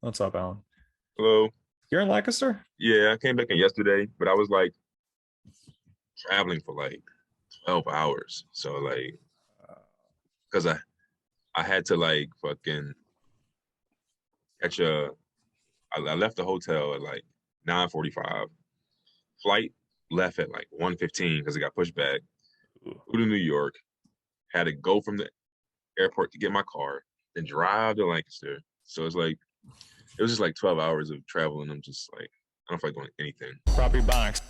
What's up, Alan? Hello. You're in Lancaster? Yeah, I came back in yesterday, but I was like traveling for like 12 hours. So like, cause I had to like fucking catch I left the hotel at like 9:45. Flight left at like 1:15 because it got pushed back. Ooh. Flew to New York. Had to go from the airport to get my car, then drive to Lancaster. So it's like it was just like 12 hours of travel, and I'm just like I don't feel like doing anything. Property Ebonics.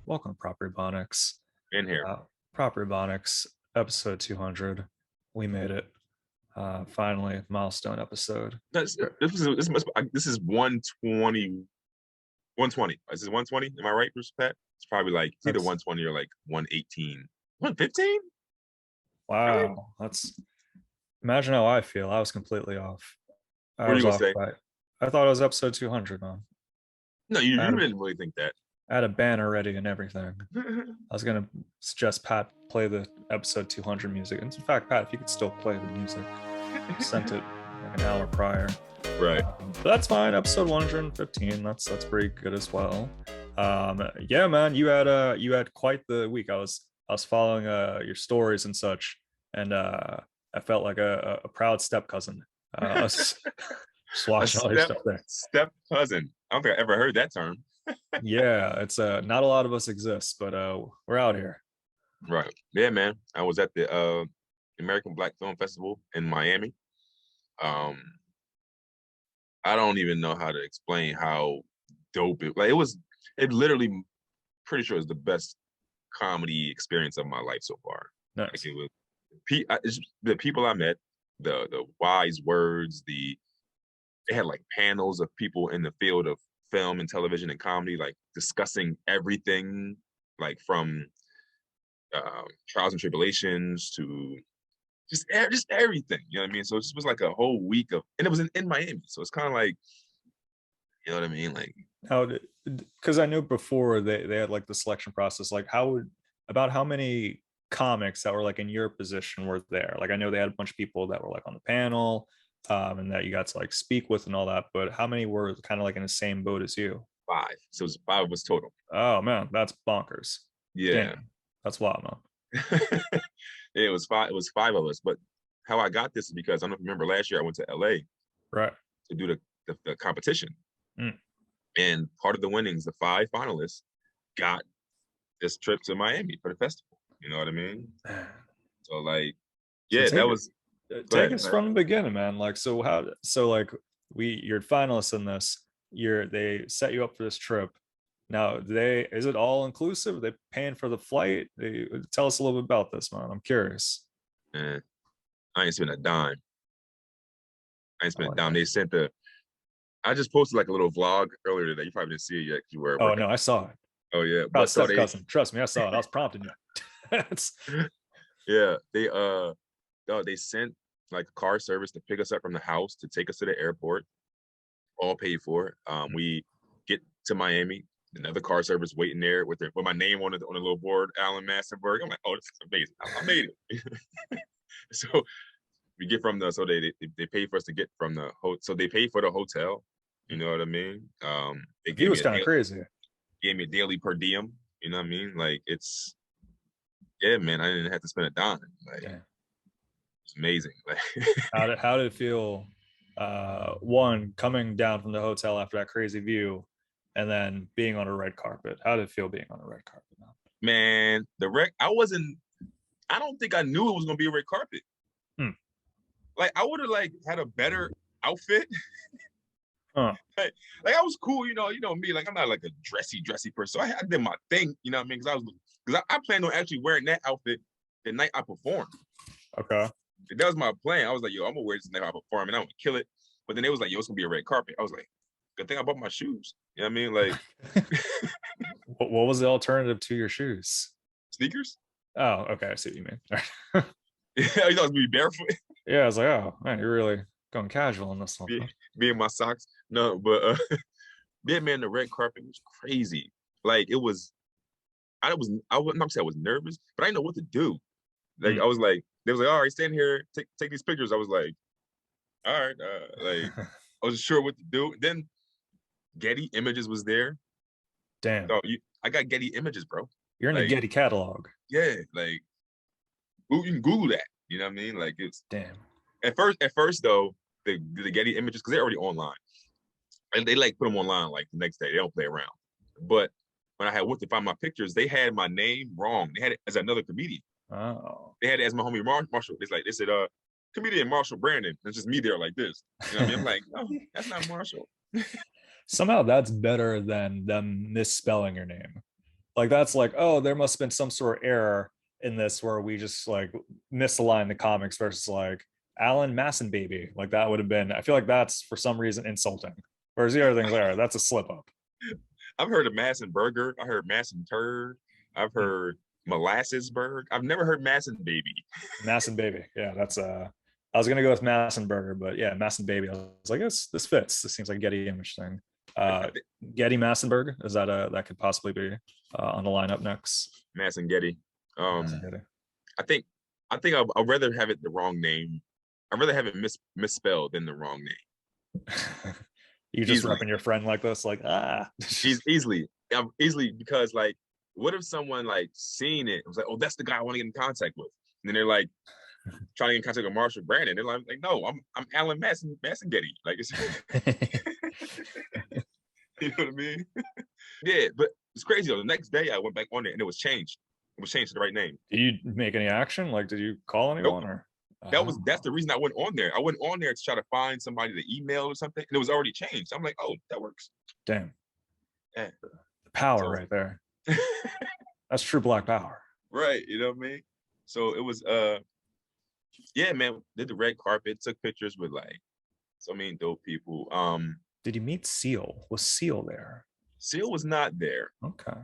Welcome to Property Ebonics. In here. Property Ebonics, episode 200. We made it. Finally, milestone episode. This is 120. 120. Is it 120? Am I right, Bruce Pat? It's probably like it's either 120 or like 118. 115? Wow. Really? Imagine how I feel. I was completely off. What are you gonna say? I thought it was episode 200, man. No, you didn't really think that. I had a banner ready and everything. I was gonna suggest Pat play the episode 200 music. And in fact, Pat, if you could still play the music, sent it like an hour prior. Right. But that's fine. Episode 115. That's pretty good as well. Yeah, man, you had quite the week. I was following your stories and such, and I felt like a proud step cousin. Just watching all your stuff there. Step cousin. I don't think I ever heard that term. Yeah, it's not a lot of us exist, but we're out here. Right. Yeah, man. I was at the American Black Film Festival in Miami. I don't even know how to explain how dope it was. It literally, pretty sure, is the best comedy experience of my life so far. Nice. Like it was the people I met, the wise words, they had like panels of people in the field of film and television and comedy, like discussing everything, like from trials and tribulations to just everything. You know what I mean? So it just was like a whole week of, and it was in Miami. So it's kind of like, you know what I mean? Like because I knew before they had like the selection process. Like about how many comics that were like in your position were there? Like I know they had a bunch of people that were like on the panel. And that you got to like speak with and all that, but how many were kind of like in the same boat as you? 5. So it was 5 of us total. Oh man, that's bonkers. Yeah. Damn, that's wild, man. Yeah, it was 5 of us. But how I got this is because I don't know if you remember last year I went to LA right to do the competition. Mm. And part of the winnings, the 5 finalists got this trip to Miami for the festival. You know what I mean? So like, yeah, that was take us from the beginning, man. Like, like you're finalists in this. They set you up for this trip. Now, is it all inclusive? Are they paying for the flight? Tell us a little bit about this, man. I'm curious. I ain't spent a dime. They sent I just posted like a little vlog earlier today. You probably didn't see it yet. You were. Oh no, I saw it. Oh yeah, but so cousin. Trust me, I saw it. I was prompting you. Yeah, they sent like a car service to pick us up from the house to take us to the airport, all paid for. We get to Miami, another car service waiting there with my name on the little board, Alan Massenburg. I'm like, oh, this is amazing. I made it. So we get from so they pay for us to get from the so they pay for the hotel. You know what I mean? He was kind of crazy. Gave me a daily per diem. You know what I mean? Like yeah, man, I didn't have to spend a dime. Like, it's amazing. Like, how did it feel? One, coming down from the hotel after that crazy view, and then being on a red carpet. How did it feel being on a red carpet now? Man, I don't think I knew it was gonna be a red carpet. Like I would have like had a better outfit. Huh. Like I was cool, you know me. Like I'm not like a dressy person. So I did my thing, you know what I mean? Because I planned on actually wearing that outfit the night I performed. Okay. That was my plan. I was like, yo, I'm gonna wear this the night I perform and I'm gonna kill it. But then it was like, yo, it's gonna be a red carpet. I was like, good thing I bought my shoes. You know what I mean? Like what was the alternative to your shoes? Sneakers? Oh, okay. I see what you mean. Yeah, you thought it was gonna be barefoot. Yeah, I was like, oh man, you're really going casual in this one. Me, me and my socks. No, but yeah, man, the red carpet was crazy. Like it was, I would not say I was nervous, but I didn't know what to do. Like Mm. I was like, they was like, all right, stand here, take these pictures. I was like, all right, like I wasn't sure what to do. Then Getty Images was there. Damn, So I got Getty Images, bro. you're in the Like, Getty catalog. yeah, like you can Google that. You know what I mean? Like it's Damn. at first though, the Getty Images because they're already online, and they like put them online like the next day. They don't play around. But when I had went to find my pictures, they had my name wrong. They had it as another comedian. Oh. They had it as my homie Marshall. It's like they said, comedian Marshall Brandon. It's just me there like this. You know what I mean? I'm like, no, that's not Marshall. Somehow that's better than them misspelling your name. Like that's like, oh, there must have been some sort of error in this where we just like misaligned the comics versus like Alan MassenBaby. Like that would have been, I feel like that's for some reason insulting. Whereas the other things are, that's a slip up. I've heard of Massenburger. I heard Massenturd. Turd. I've heard Molassesburg. I've never heard MassenBaby. MassenBaby. Yeah, that's I was gonna go with Massenburger, but yeah, MassenBaby. I was like, this fits. This seems like a Getty image thing. Getty Massenburg, is that that could possibly be on the lineup next? Massen Getty. Massengetty. I think I'd rather have it the wrong name. I'd rather have it misspelled than the wrong name. You just Easily. repping your friend like this, like easily because like, what if someone like seen it and was like, oh, that's the guy I want to get in contact with, and then they're like trying to get in contact with Marshall Brandon. They're like no, I'm Alan Massengetty. Like it's you know what I mean? Yeah, but it's crazy though. The next day I went back on it and it was changed. It was changed to the right name. Did you make any action? Like, did you call anyone Nope. or? That's the reason I went on there. I went on there to try to find somebody to email or something, and it was already changed. I'm like, oh, that works. Damn. Yeah. Power So, right there. That's true black power. Right, you know what I mean? So it was yeah, man, did the red carpet, took pictures with like so many dope people. Did you meet Seal? Was Seal there? Seal was not there. Okay.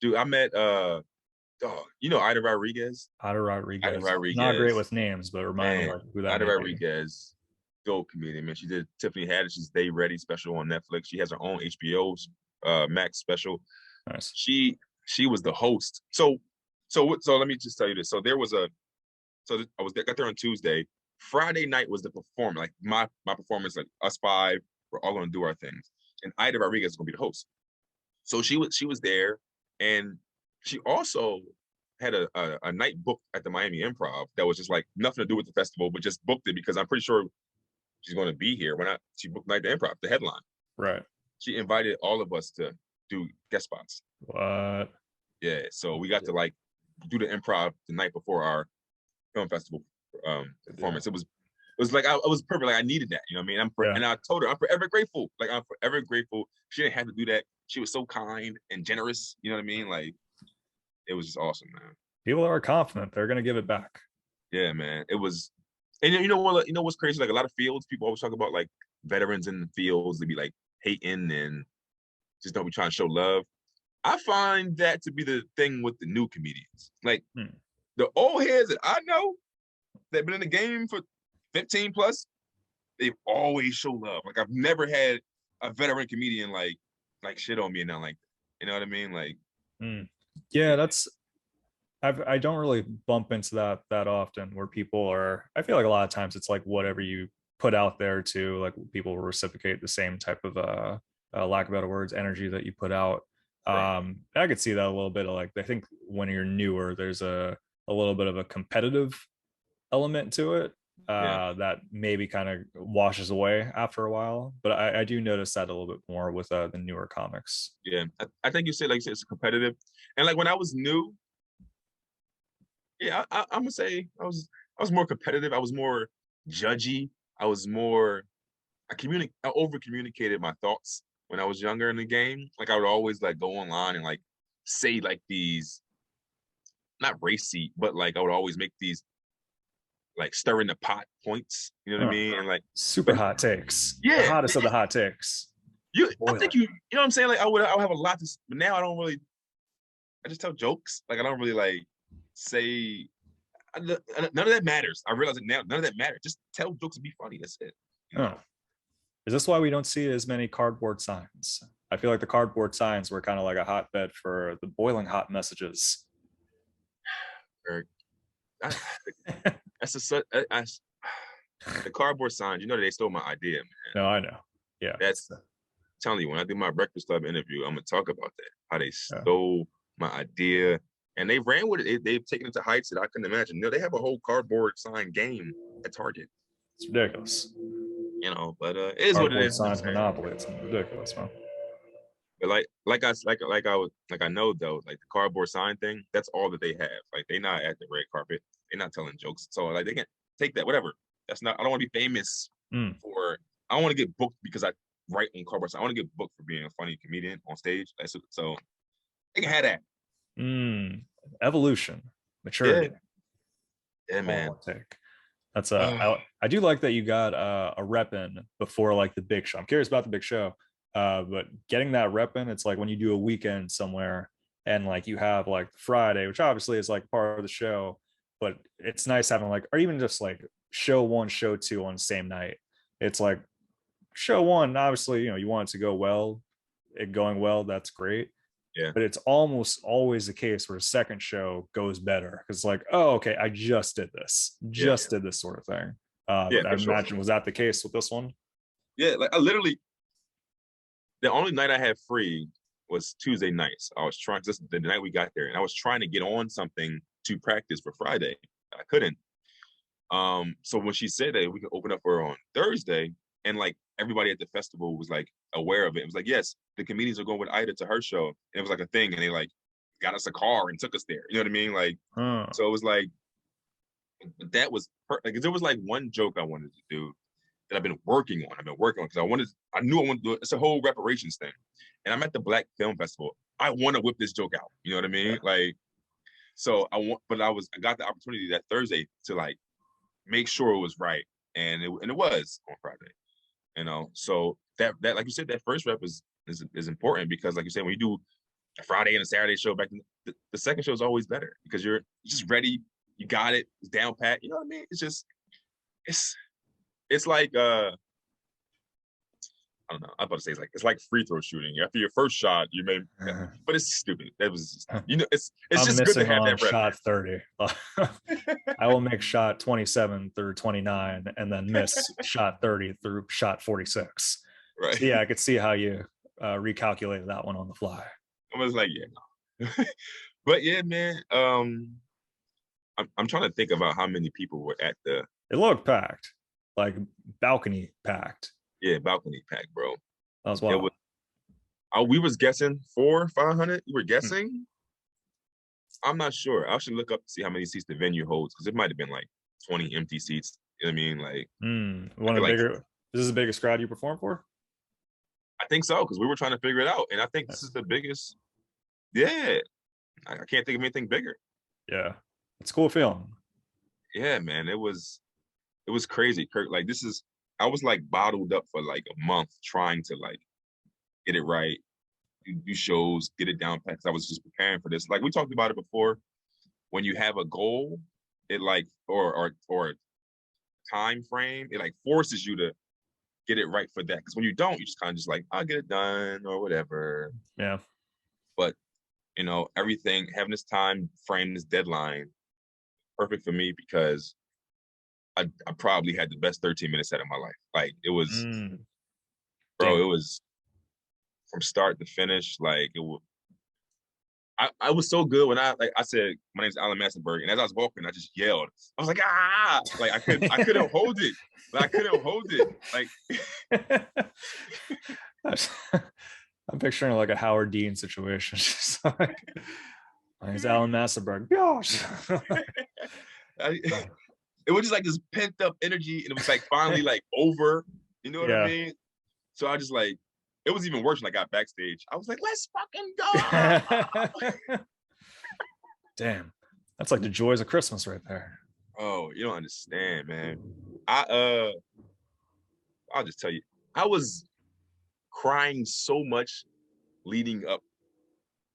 Dude, I met you know Ida Rodriguez? Ida Rodriguez. Ida Rodriguez. Not great with names, but remind me Man, like who that Ida may be. Rodriguez, dope comedian, man. She did Tiffany Haddish's Day Ready special on Netflix. She has her own HBO Max special. Nice. She was the host. So let me just tell you this. So there was a got there on Tuesday. Friday night was the performance, like my performance, like us five, we're all gonna do our things. And Ida Rodriguez is gonna be the host. So she was there, and she also had a night booked at the Miami Improv that was just like nothing to do with the festival, but just booked it because I'm pretty sure she's going to be here. When she booked Night the Improv, the headline. Right. She invited all of us to do guest spots. What? Yeah, so we got to like do the improv the night before our film festival performance. Yeah. It was like I was perfect. Like I needed that, you know what I mean? And I told her I'm forever grateful. Like I'm forever grateful. She didn't have to do that. She was so kind and generous. You know what I mean? Like it was just awesome, man. People are confident they're gonna give it back. Yeah, man. It was, and you know what? You know what's crazy? Like a lot of fields, people always talk about like veterans in the fields. They be like hating and just don't be trying to show love. I find that to be the thing with the new comedians. Like the old heads that I know that been in the game for 15 plus, they've always show love. Like I've never had a veteran comedian like shit on me and not like, you know what I mean? Like, yeah, that's I don't really bump into that often where people are. I feel like a lot of times it's like whatever you put out there to like people will reciprocate the same type of lack of better words energy that you put out. Right. I could see that a little bit of like I think when you're newer, there's a little bit of a competitive element to it that maybe kind of washes away after a while. But I do notice that a little bit more with the newer comics. Yeah, I think you said like it's competitive, and like when I was new, yeah, I'm gonna say I was more competitive. I was more judgy. I over communicated my thoughts when I was younger in the game. Like I would always like go online and like say like these, not racy, but like I would always make these like stir in the pot points. You know what I mean? And like super hot takes. Yeah, the hottest of the hot takes. I think you know what I'm saying? Like I would have a lot to, but now I don't really. I just tell jokes. Like I don't really like say. None of that matters. I realize it now. None of that matters. Just tell jokes and be funny. That's it. You know? Oh. Is this why we don't see as many cardboard signs? I feel like the cardboard signs were kind of like a hotbed for the boiling hot messages. Eric, that's the cardboard signs. You know that they stole my idea, man. No, I know. Yeah. That's telling you, when I do my Breakfast Club interview, I'm gonna talk about that. How they Yeah. stole my idea and they ran with it. They've taken it to heights that I couldn't imagine. You know, they have a whole cardboard sign game at Target. It's ridiculous. You know, but it is Cardboard what it is. signs monopoly. It's ridiculous, man. But I know though, like the cardboard sign thing, that's all that they have. Like they're not at the red carpet. They're not telling jokes. So like they can't take that, whatever. That's not, I don't want to be famous for, I don't want to get booked because I write on cardboard sign. I want to get booked for being a funny comedian on stage. So they can have that. Evolution, maturity. Yeah, man. That's I do like that you got a rep in before like the big show. I'm curious about the big show. But getting that rep in, it's like when you do a weekend somewhere and like you have like Friday, which obviously is like part of the show, but it's nice having like, or even just like show 1, show 2 on the same night. It's like show 1, obviously, you know, you want it to go well, it going well, that's great. Yeah. But it's almost always the case where a second show goes better because it's like, oh, okay, I just did this sort of thing. I imagine, was that the case with this one? Yeah, like I literally, the only night I had free was Tuesday nights. I was trying, this the night we got there, and I was trying to get on something to practice for Friday. I couldn't. So when she said that we could open up for her on Thursday, and like everybody at the festival was like aware of it. It was like, yes, the comedians are going with Ida to her show. And it was like a thing, and they like got us a car and took us there. You know what I mean? Like, so it was like, that was like, there was like one joke I wanted to do that I've been working on. Because I knew I wanted to do it. It's a whole reparations thing. And I'm at the Black Film Festival. I want to whip this joke out. You know what I mean? Yeah. Like, so I got the opportunity that Thursday to like make sure it was right. And it was on Friday. You know, so that like you said, that first rep is important because like you said, when you do a Friday and a Saturday show back, the second show is always better because you're just ready. You got it. It's down pat. You know what I mean? It's just, it's like I don't know. I'm about to say it's like free throw shooting. After your first shot, you may, but it's stupid. That was just, you know, it's just good to have that rep. Shot 30. I will make shot 27 through 29 and then miss shot 30 through shot 46. Right. So yeah, I could see how you recalculated that one on the fly. I was like, yeah, no. But yeah, man. I'm trying to think about how many people were at the. It looked packed, like balcony packed. Yeah, balcony packed, bro. That was wild. We was guessing 400-500. You were guessing. I'm not sure. I should look up to see how many seats the venue holds because it might have been like 20 empty seats. You know what I mean? Like, one of the bigger. This is the biggest crowd you perform for? I think so because we were trying to figure it out, and I think this is the biggest. Yeah, I can't think of anything bigger. Yeah, it's a cool feeling. Yeah, man, it was crazy, Kirk. Like I was like bottled up for like a month trying to like get it right, do shows, get it down pat. I was just preparing for this. Like we talked about it before. When you have a goal, it like or time frame, it like forces you to get it right for that. Because when you don't, you just kind of just like, I'll get it done or whatever. Yeah. But you know, everything having this time frame, this deadline, perfect for me because I probably had the best 13 minutes out of my life. Like it was, bro, it was from start to finish. Like it was, I was so good when I said, my name's Alan Massenburg. And as I was walking, I just yelled. I was like, ah, like I couldn't hold it. Like I couldn't hold it. Like I'm picturing like a Howard Dean situation. Like, my name's Alan Massenburg. Gosh. It was just like this pent up energy, and it was like finally like over. You know what I mean? So I just like, it was even worse when I got backstage. I was like, let's fucking go. Damn, that's like the joys of Christmas right there. Oh, you don't understand, man. I'll just tell you, I was crying so much leading up,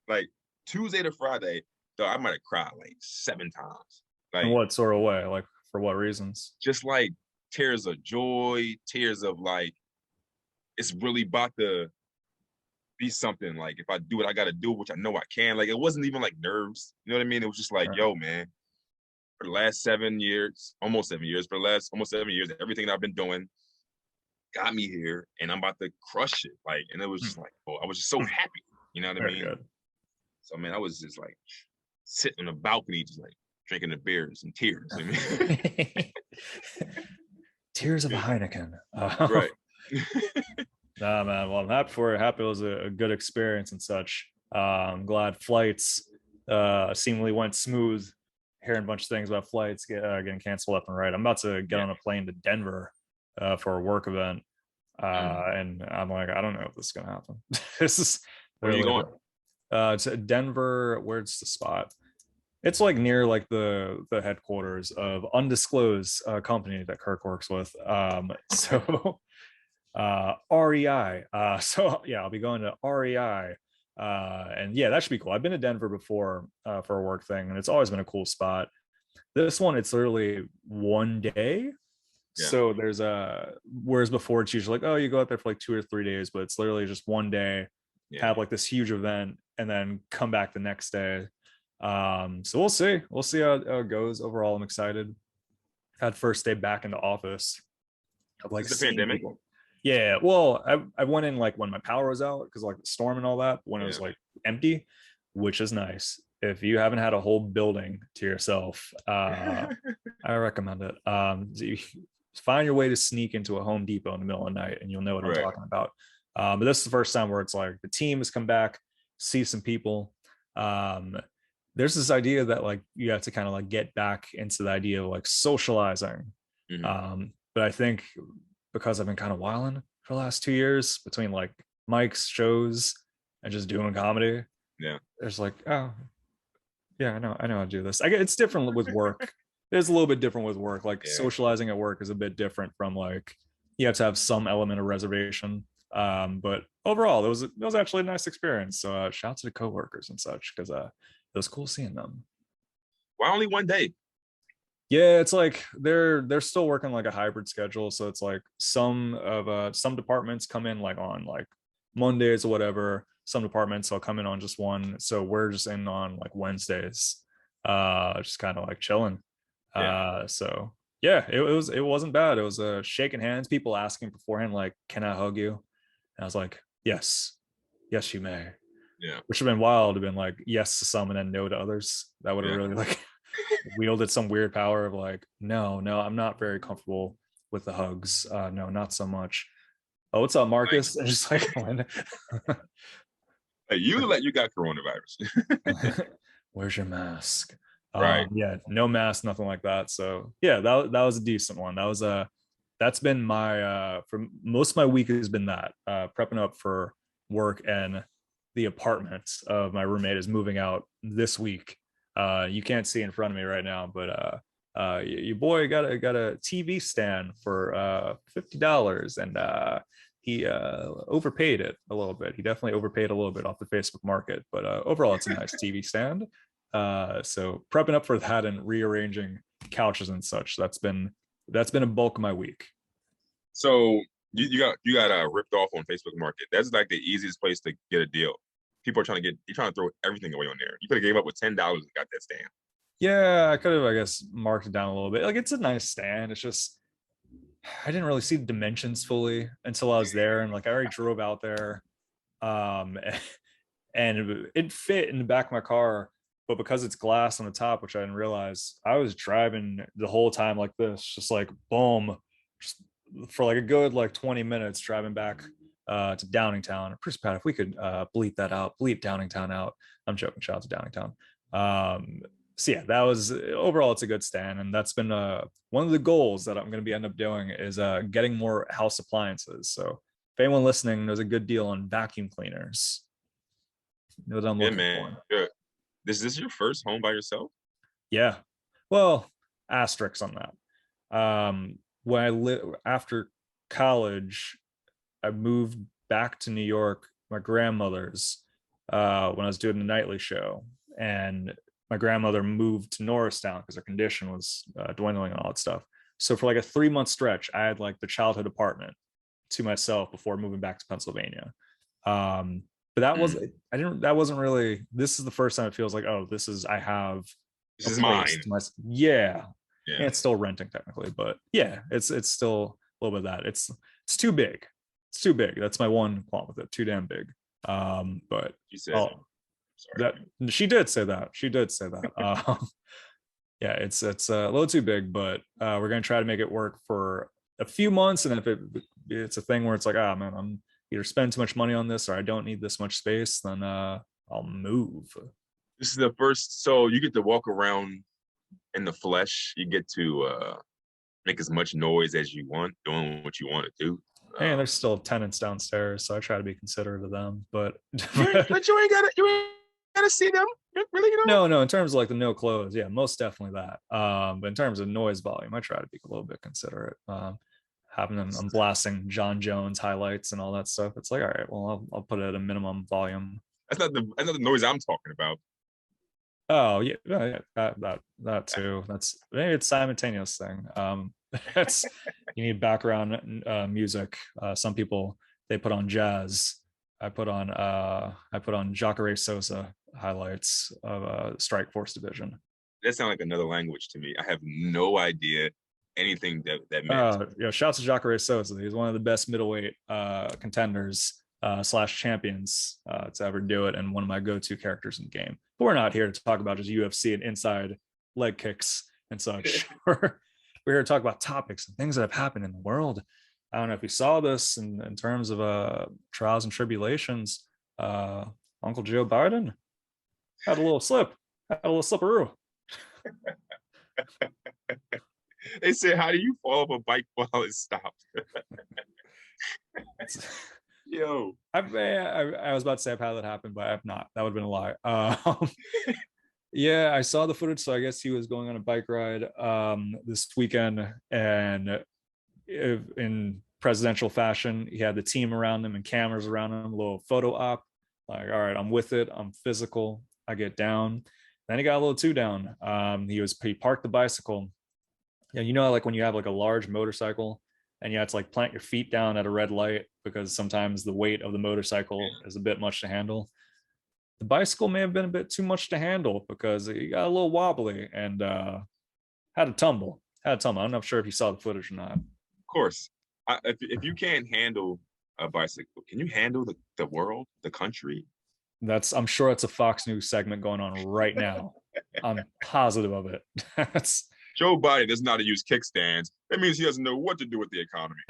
like Tuesday to Friday. Though I might have cried like 7 times. In Like, what sort of way? Like for what reasons? just like tears of joy, tears of like, it's really about to be something. Like, if I do what I got to do, which I know I can, like, it wasn't even like nerves. You know what I mean? It was just like, Right. yo, man, for the last 7 years, almost 7 years, for the last almost 7 years, everything that I've been doing got me here, and I'm about to crush it. Like, and it was just like, oh, I was just so happy. You know what I Very mean? good. So, man, I was just like sitting on the balcony, just like drinking the beers and tears. I mean, Tears of a Heineken. right. Nah, man. Well, I'm happy for it. Happy it was a good experience and such. I'm glad flights seemingly went smooth. Hearing a bunch of things about flights getting canceled left and right. I'm about to get Yeah. on a plane to Denver for a work event, Mm. and I'm like, I don't know if this is gonna happen. This is Where are you literally going? it's Denver. Where's the spot? It's like near like the headquarters of undisclosed company that Kirk works with. So REI. So yeah, I'll be going to REI. And yeah, that should be cool. I've been to Denver before for a work thing, and it's always been a cool spot. This one, it's literally one day. Yeah. So there's whereas before it's usually like, oh, you go out there for like 2 or 3 days, but it's literally just one day, Yeah. have like this huge event, and then come back the next day. So we'll see. We'll see how it goes. Overall, I'm excited. Had first day back in the office. Of like It's the seeing pandemic. people. Yeah, well, I went in like when my power was out because like the storm and all that. When it Yeah. was like empty, which is nice. If you haven't had a whole building to yourself, I recommend it. So you find your way to sneak into a Home Depot in the middle of the night, and you'll know what I'm Right. talking about. But this is the first time where it's like the team has come back, see some people. Um, there's this idea that like you have to kind of like get back into the idea of like socializing. Hmm. But I think because I've been kind of wilding for the last 2 years between like Mike's shows and just doing comedy, Yeah. there's like, oh yeah, I know how to do this. I get it's different with work. It's a little bit different with work. Like Yeah. socializing at work is a bit different from like you have to have some element of reservation. But overall, it was actually a nice experience. So shout out to the coworkers and such because it was cool seeing them. Why only one day? Yeah, it's like they're still working like a hybrid schedule. So it's like some departments come in like on like Mondays or whatever. Some departments will come in on just one. So we're just in on like Wednesdays, just kind of like chilling. Yeah. So yeah, it wasn't bad. It was shaking hands, people asking beforehand, like, can I hug you? And I was like, yes, yes, you may. Yeah. Which would have been wild to have been like yes to some and then no to others. That would have Yeah. really like wielded some weird power of like, no, I'm not very comfortable with the hugs. No, not so much. Oh, what's up, Like, Marcus? And just like when hey, you like you got coronavirus. where's your mask? Right. Yeah, no mask, nothing like that. So yeah, that was a decent one. That was a that's been my for most of my week has been that prepping up for work, and the apartment of my roommate is moving out this week. You can't see in front of me right now, but your boy got a TV stand for $50, and he overpaid it a little bit. He definitely overpaid a little bit off the Facebook market, but overall, it's a nice TV stand. So prepping up for that and rearranging couches and such. That's been a bulk of my week. So you got ripped off on Facebook Market. That's like the easiest place to get a deal. People are you're trying to throw everything away on there. You could have gave up with $10 and got that stand. Yeah, I could have, I guess, marked it down a little bit. Like it's a nice stand. It's just I didn't really see the dimensions fully until I was there, and like I already drove out there, um, and it fit in the back of my car, but because it's glass on the top, which I didn't realize, I was driving the whole time like this, just like boom, just for like a good like 20 minutes driving back to Downingtown. Chris Pat, if we could bleep that out, bleep Downingtown out. I'm joking. Shout out to Downingtown. So yeah, that was overall it's a good stand, and that's been one of the goals that I'm going to be end up doing is getting more house appliances. So if anyone listening knows a good deal on vacuum cleaners, know what I'm Yeah, looking man. for. Good. Is this your first home by yourself? Yeah, well, asterisks on that. When I after college, I moved back to New York, my grandmother's, when I was doing the nightly show, and my grandmother moved to Norristown because her condition was dwindling and all that stuff. So for like a 3-month stretch, I had like the childhood apartment to myself before moving back to Pennsylvania. But that was I didn't that wasn't really, this is the first time it feels like, oh, this is, I have This a is place mine. to my, yeah. Yeah. And it's still renting technically, but yeah, it's still a little bit of that. It's too big. It's too big. That's my one qualm with it. Too damn big. But She said, oh, sorry. that she did say that. She did say that. Yeah, it's a little too big, but we're gonna try to make it work for a few months. And if it's a thing where it's like, ah, man, I'm either spending too much money on this or I don't need this much space, then I'll move. This is the first, so you get to walk around in the flesh. You get to make as much noise as you want, doing what you want to do. And there's still tenants downstairs, so I try to be considerate of them. But but you ain't gotta see them. Really, you know? No, in terms of like the no clothes, yeah, most definitely that. But in terms of noise volume, I try to be a little bit considerate. Having them, I'm blasting John Jones highlights and all that stuff. It's like, all right, well, I'll put it at a minimum volume. That's not the noise I'm talking about. Oh yeah, that too. That's maybe it's simultaneous thing. That's, you need background music. Some people, they put on jazz. I put on Jacare Sosa highlights of Strike Force Division. That sounds like another language to me. I have no idea anything that meant. Yeah, shouts to Jacare Sosa. He's one of the best middleweight contenders slash champions to ever do it, and one of my go-to characters in the game. But we're not here to talk about just UFC and inside leg kicks and such. We're here to talk about topics and things that have happened in the world. I don't know if you saw this in terms of trials and tribulations. Uncle Joe Biden had a little slipperoo. They said, "How do you fall off a bike while it stopped?" Yo, I was about to say I've had that happen, but I've not. That would have been a lie. Yeah, I saw the footage. So I guess he was going on a bike ride this weekend, and in presidential fashion, he had the team around him and cameras around him, a little photo op. Like, all right, I'm with it. I'm physical. I get down. Then he got a little too down. He parked the bicycle. Yeah, you know, like when you have like a large motorcycle and you have to like plant your feet down at a red light because sometimes the weight of the motorcycle is a bit much to handle. The bicycle may have been a bit too much to handle because it got a little wobbly and had a tumble. I'm not sure if you saw the footage or not. of course. If you can't handle a bicycle, can you handle the world, the country? I'm sure it's a Fox News segment going on right now. I'm positive of it. That's Joe Biden doesn't know how to use kickstands. That means he doesn't know what to do with the economy.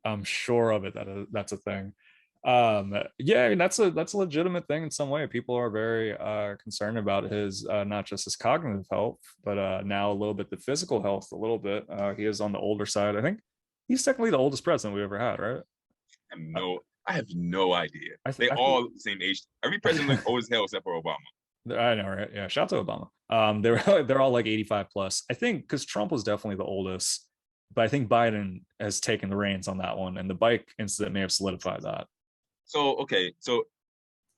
I'm sure of it. That's a thing. Yeah, I mean, that's a legitimate thing in some way. People are very concerned about his not just his cognitive health, but now a little bit the physical health. A little bit. He is on the older side. I think he's technically the oldest president we ever had, right? I have no idea. They all the same age. Every president looks old as hell except for Obama. I know, right? Yeah, shout out to Obama. They're all like 85 plus. I think because Trump was definitely the oldest, but I think Biden has taken the reins on that one, and the bike incident may have solidified that. So okay, so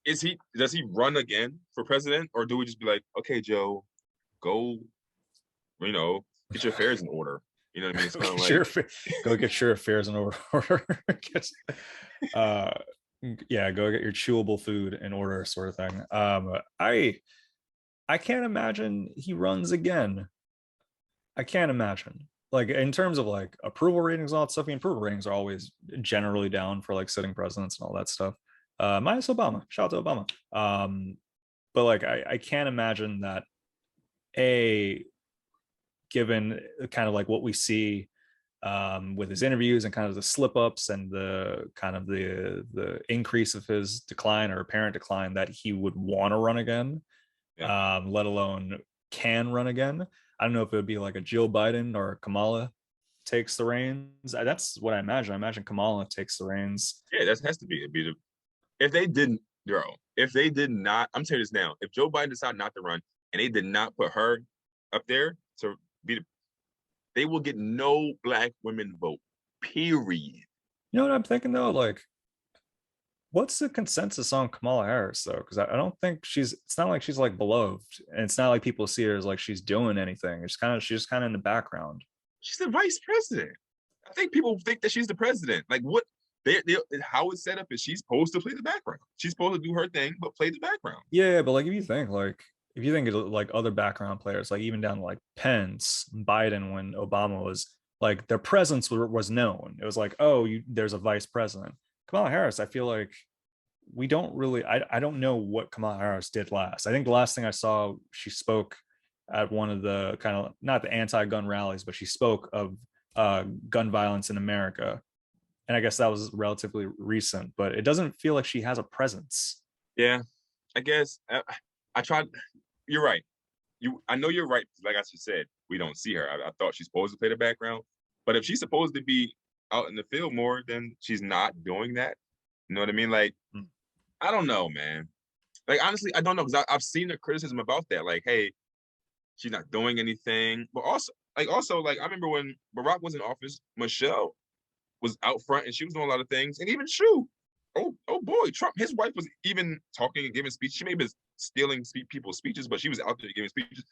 does he run again for president, or do we just be like, okay, Joe, go, get your affairs in order? You know what I mean? It's kind of like go get your affairs in order. Yeah, go get your chewable food in order, sort of thing. I can't imagine he runs again. I can't imagine. Like in terms of like approval ratings and all that stuff, I mean, approval ratings are always generally down for like sitting presidents and all that stuff. Minus Obama. Shout out to Obama. But like I can't imagine that given kind of like what we see with his interviews and kind of the slip ups and the kind of the increase of his decline or apparent decline, that he would want to run again, let alone can run again. I don't know if it would be like a Jill Biden or Kamala takes the reins. That's what I imagine. I imagine Kamala takes the reins. Yeah, that has to be. If they did not, I'm telling you this now. If Joe Biden decided not to run and they did not put her up there to be, they will get no black women vote. Period. You know what I'm thinking though? Like, what's the consensus on Kamala Harris though? Because I don't think she's. It's not like she's like beloved, and it's not like people see her as like she's doing anything. It's kind of she's just kind of in the background. She's the vice president. I think people think that she's the president. Like what they how it's set up is she's supposed to play the background. She's supposed to do her thing, but play the background. Yeah, but like if you think of like other background players, like even down to like Pence, Biden, when Obama was like their presence was known. It was like, oh, there's a vice president. Kamala Harris, I feel like we don't really. I don't know what Kamala Harris did last. I think the last thing I saw, she spoke at one of the kind of not the anti-gun rallies, but she spoke of gun violence in America, and I guess that was relatively recent. But it doesn't feel like she has a presence. Yeah, I guess I tried. You're right. I know you're right. Like I just said, we don't see her. I thought she's supposed to play the background, but if she's supposed to be out in the field more, then she's not doing that. You know what I mean? Like, I don't know, man. Like honestly, I don't know because I've seen the criticism about that. Like, hey, she's not doing anything. But also, I remember when Barack was in office, Michelle was out front and she was doing a lot of things. And even shoot, oh boy, Trump, his wife was even talking and giving speeches. She may be stealing people's speeches, but she was out there giving speeches.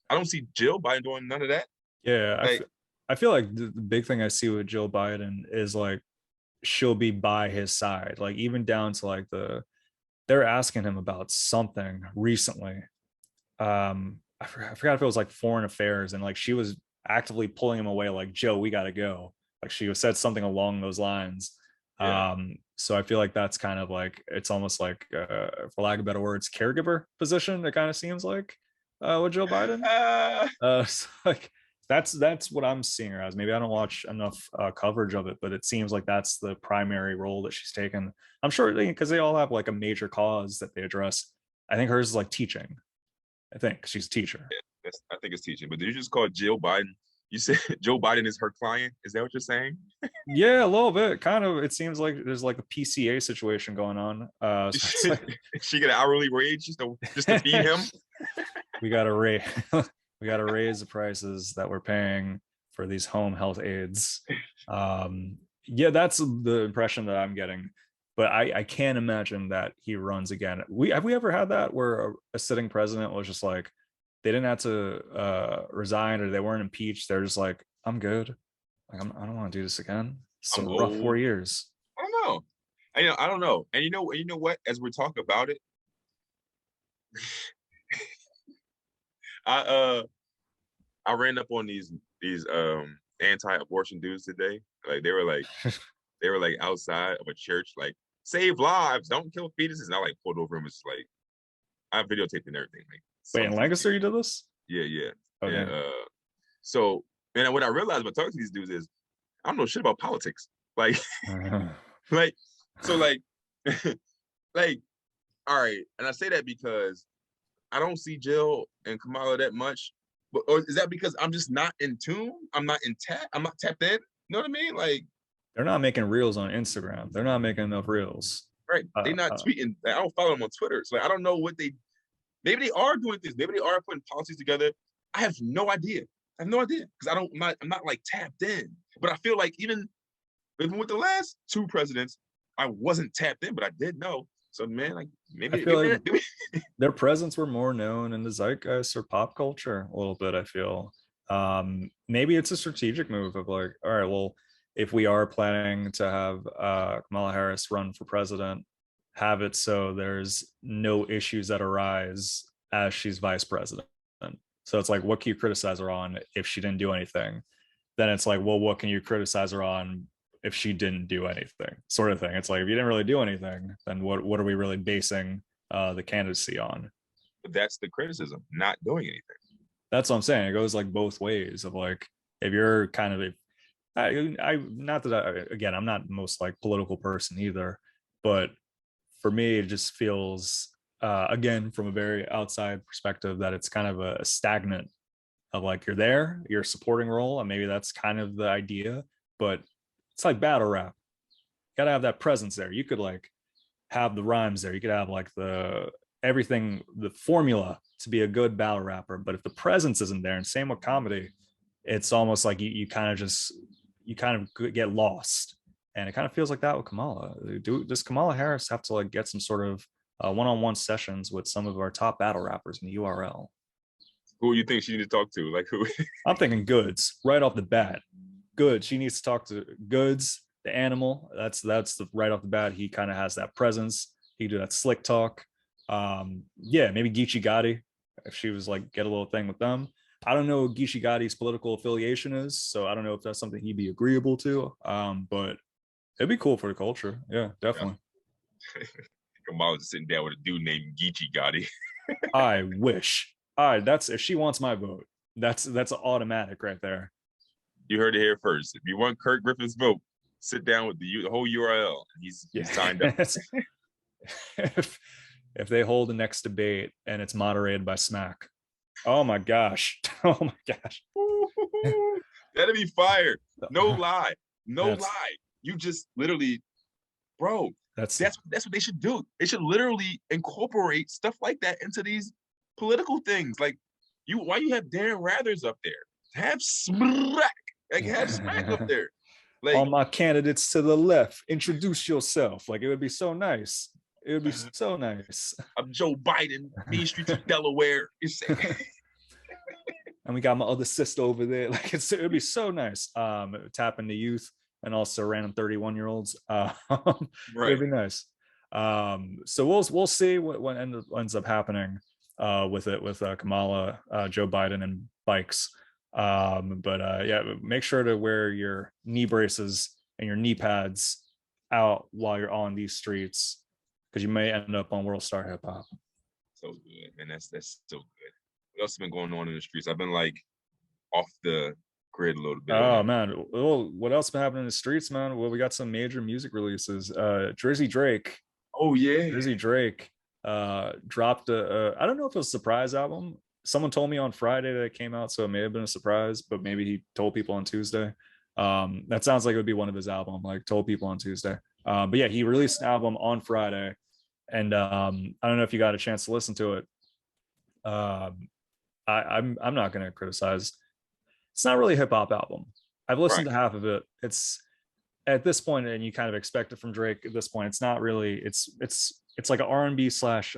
I don't see Jill Biden doing none of that. Yeah, Like, I feel like the big thing I see with Jill Biden is like she'll be by his side, like even down to like they're asking him about something recently. I forgot if it was like foreign affairs, and like she was actively pulling him away, like Joe, we got to go. Like she said something along those lines. yeah. So I feel like that's kind of like it's almost like, for lack of better words, caregiver position. It kind of seems like with Joe Biden. So like that's what I'm seeing her as. Maybe I don't watch enough coverage of it, but it seems like that's the primary role that she's taken. I'm sure because they all have like a major cause that they address. I think hers is like teaching. I think she's a teacher. I think it's teaching. But did you just call Jill Biden? You said Joe Biden is her client. Is that what you're saying? Yeah, a little bit. Kind of. It seems like there's like a PCA situation going on. So it's like, She get an hourly wage just to feed him. we gotta raise we gotta raise the prices that we're paying for these home health aides. Yeah, that's the impression that I'm getting. But I can't imagine that he runs again. Have we ever had that where a sitting president was just like they didn't have to resign or they weren't impeached. They're just like, I'm good. Like I don't want to do this again. It's a I'm rough old. 4 years. I don't know. I don't know. And you know what? As we talk about it, I I ran up on these anti-abortion dudes today. Like they were like outside of a church, like save lives, don't kill fetuses. And I like pulled over and was like, I videotaped and everything. Like Wait, in some Lancaster you did this? yeah. Okay. And so and what I realized about talking to these dudes is I don't know shit about politics. Like like so like like all right. And I say that because I don't see Jill and Kamala that much. But or is that because I'm just not in tune? I'm not I'm not tapped in. You know what I mean? Like, They're not making reels on Instagram. They're not making enough reels. right? They Uh, not uh, tweeting. I don't follow them on Twitter. So like, I don't know what they. Maybe they are doing this. Maybe they are putting policies together. I have no idea. I have no idea because I'm not like tapped in. But I feel like even with the last two presidents, I wasn't tapped in, but I did know. So man, like I maybe feel like maybe their presence were more known in the zeitgeist or pop culture a little bit. I feel maybe it's a strategic move of like, all right, well, if we are planning to have Kamala Harris run for president, have it so there's no issues that arise as she's vice president. So it's like, what can you criticize her on if she didn't do anything? Then it's like, well, what can you criticize her on if she didn't do anything, sort of thing. It's like if you didn't really do anything, then what are we really basing the candidacy on? that's the criticism, not doing anything. That's what I'm saying. It goes like both ways of like if you're kind of I not that again I'm not the most like political person either, but for me it just feels again from a very outside perspective that it's kind of a stagnant of like you're there, you're a supporting role, and maybe that's kind of the idea, but it's like battle rap. You gotta have that presence there. You could like have the rhymes there. You could have like the everything, the formula to be a good battle rapper. But if the presence isn't there, and same with comedy, it's almost like you kind of get lost. And it kind of feels like that with Kamala. Does Kamala Harris have to like get some sort of one-on-one sessions with some of our top battle rappers in the URL? Who you think she need to talk to? Like who? I'm thinking Goods right off the bat. Goods. She needs to talk to Goods, the animal. That's the right off the bat. He kind of has that presence. He do that slick talk. Yeah, maybe Geechee Gotti if she was like get a little thing with them. I don't know what Geechee Gotti's political affiliation is, so I don't know if that's something he'd be agreeable to. But it'd be cool for the culture. Yeah, definitely. Kamala's just sitting down with a dude named Geechee Gotti. I wish. All right, that's if she wants my vote. That's automatic right there. You heard it here first. If you want Kirk Griffiths' vote, sit down with the whole URL. He's signed up. If they hold the next debate and it's moderated by Smack, oh my gosh, oh my gosh, that'd be fire. No lie, no lie. You just literally, bro. That's what they should do. They should literally incorporate stuff like that into these political things. Like why you have Darren Rathers up there? Have Smack, have Smack up there. Like all my candidates to the left, introduce yourself. Like it would be so nice. It would be so nice. I'm Joe Biden, Main Streets of Delaware. And we got my other sister over there. Like it would be so nice. Tapping the youth and also random 31-year-olds. Right. It'd be nice. So we'll see what ends up happening with Kamala, Joe Biden, and bikes. But yeah, make sure to wear your knee braces and your knee pads out while you're on these streets, because you may end up on World Star Hip Hop. So good, man. That's so good. What else has been going on in the streets? I've been like off the grid a little bit. Oh man, well, what else been happening in the streets, man? Well, we got some major music releases. Drizzy Drake. Oh yeah, Drizzy Drake dropped I don't know if it was a surprise album. Someone told me on Friday that it came out, so it may have been a surprise, but maybe he told people on Tuesday. That sounds like it would be one of his album, like told people on Tuesday. But yeah, he released an album on Friday, and I don't know if you got a chance to listen to it. I'm not going to criticize. It's not really a hip hop album. I've listened to half of it. It's at this point, and you kind of expect it from Drake at this point. It's not really. It's like an R&B slash.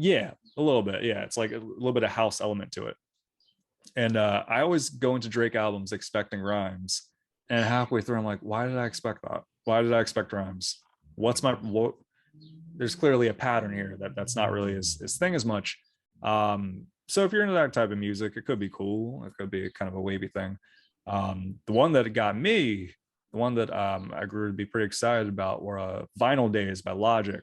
Yeah, a little bit. Yeah, it's like a little bit of house element to it. And I always go into Drake albums expecting rhymes, and halfway through I'm like, why did I expect that? Why did I expect rhymes? There's clearly a pattern here that's not really his thing as much. So if you're into that type of music, it could be cool. It could be kind of a wavy thing. The one that got me, the one that I grew to be pretty excited about, were Vinyl Days by Logic.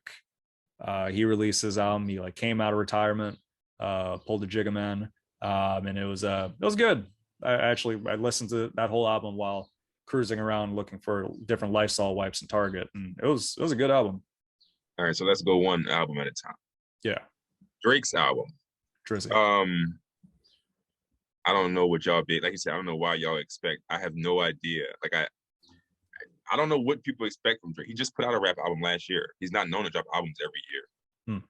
He released his album. He like came out of retirement, pulled the Jigga Man, and it was good. I listened to that whole album while cruising around looking for different Lysol wipes and Target, and it was a good album. All right, so let's go one album at a time. Yeah, Drake's album. Drizzy. I don't know what y'all did. Like you said, I don't know why y'all expect. I have no idea. Like I don't know what people expect from Drake. He just put out a rap album last year. He's not known to drop albums every year.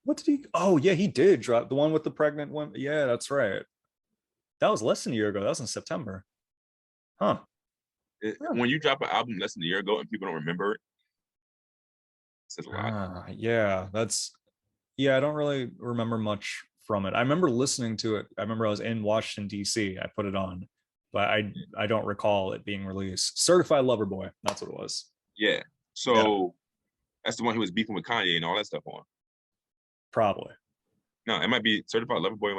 What did he? Oh yeah, he did drop the one with the pregnant one. Yeah, that's right. That was less than a year ago. That was in September. Huh. When you drop an album less than a year ago and people don't remember it, it says a lot. Yeah, I don't really remember much from it. I remember listening to it. I remember I was in Washington, D.C. I put it on, but I don't recall it being released. Certified Lover Boy, that's what it was. Yeah. So that's the one who was beefing with Kanye and all that stuff on. Probably. No, it might be Certified Lover Boy.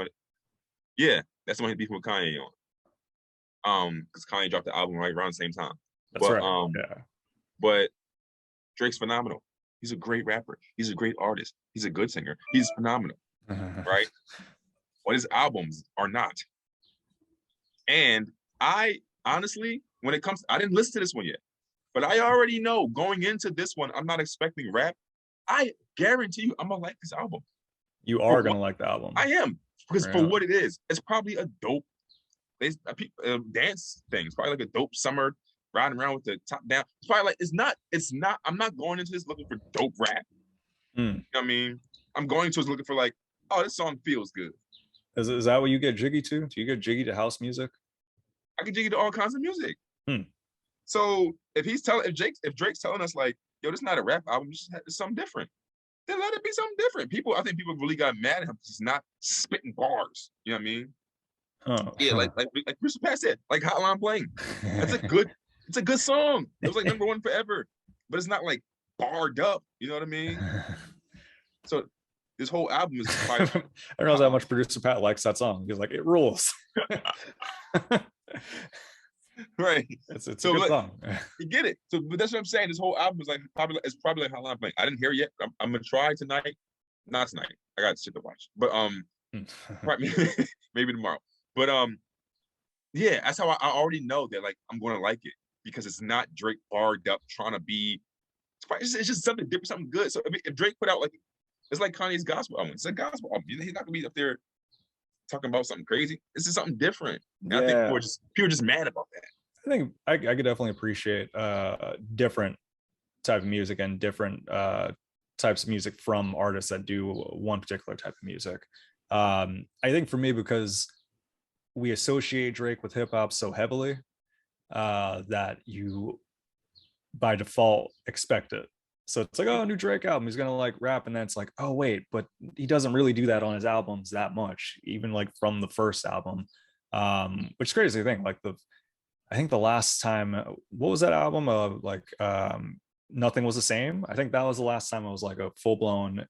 Yeah, that's the one he's beefing with Kanye on. Because Kanye dropped the album right around the same time. That's right. Yeah. But Drake's phenomenal. He's a great rapper. He's a great artist. He's a good singer. He's phenomenal. Right? What his albums are not. And I honestly, when it comes, I didn't listen to this one yet, but I already know going into this one, I'm not expecting rap. I guarantee you, I'm gonna like this album. You are gonna like the album. I am, because for what it is, it's probably a dope dance thing. It's probably like a dope summer riding around with the top down. It's probably like it's not. I'm not going into this looking for dope rap. You know what I mean? I'm going to looking for like, oh, this song feels good. Is that what you get jiggy to? Do you get jiggy to house music? I can jiggy to all kinds of music. Hmm. So if Drake's telling us like, yo, this is not a rap album, it's something different, then let it be something different. I think people really got mad at him because he's not spitting bars. You know what I mean? Oh, Yeah, like Mr. Pat said, like Hotline Bling. It's a good song. It was like #1 forever, but it's not like barred up. You know what I mean? So this whole album is I probably don't know how much producer Pat likes that song. He's like, it rules. right. It's a So good like, song. you get it. So, but that's what I'm saying. This whole album is like probably like Hotline Bling. I didn't hear it yet. I'm gonna try tonight. Not tonight. I got shit to watch. But probably, maybe tomorrow. But yeah, that's how I already know that like I'm gonna like it because it's not Drake barred up trying to be. It's just something different, something good. So I mean, if Drake put out like, it's like Kanye's gospel album. It's a gospel album. He's not gonna be up there talking about something crazy. This is something different. And I think Yeah, people are just mad about that. I think I could definitely appreciate different type of music and different types of music from artists that do one particular type of music. I think for me, because we associate Drake with hip hop so heavily, that you by default expect it. So it's like, oh, new Drake album, he's gonna like rap, and then it's like, oh wait, but he doesn't really do that on his albums that much, even like from the first album. Which is crazy to think. Like I think the last time, what was that album? Nothing Was the Same. I think that was the last time it was like a full blown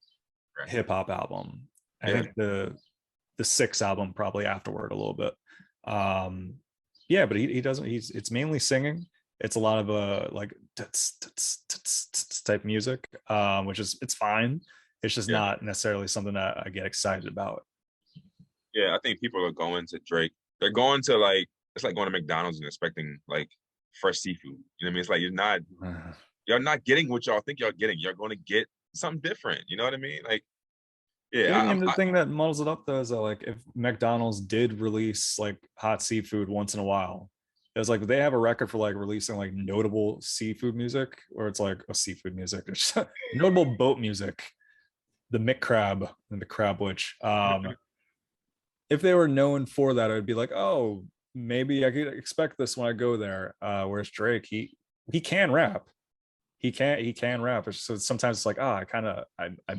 Right. hip hop album. I Yeah. think the sixth album probably afterward a little bit. Um, yeah, but he doesn't. It's mainly singing. It's a lot of like type music, which is it's fine. It's just Yeah. not necessarily something that I get excited about. Yeah. I think people are going to Drake. They're going to like, it's like going to McDonald's and expecting like fresh seafood. You know what I mean? It's like you're not getting what y'all think y'all getting. You're going to get something different. You know what I mean? Like, yeah, And the thing that muddles it up though is that like if McDonald's did release like hot seafood once in a while, it's like they have a record for like releasing like notable seafood music, or it's like a seafood music, it's notable boat music, the McCrab and the Crab Witch. If they were known for that, I'd be like, oh, maybe I could expect this when I go there. Whereas Drake, he can rap. He can rap. So sometimes it's like, I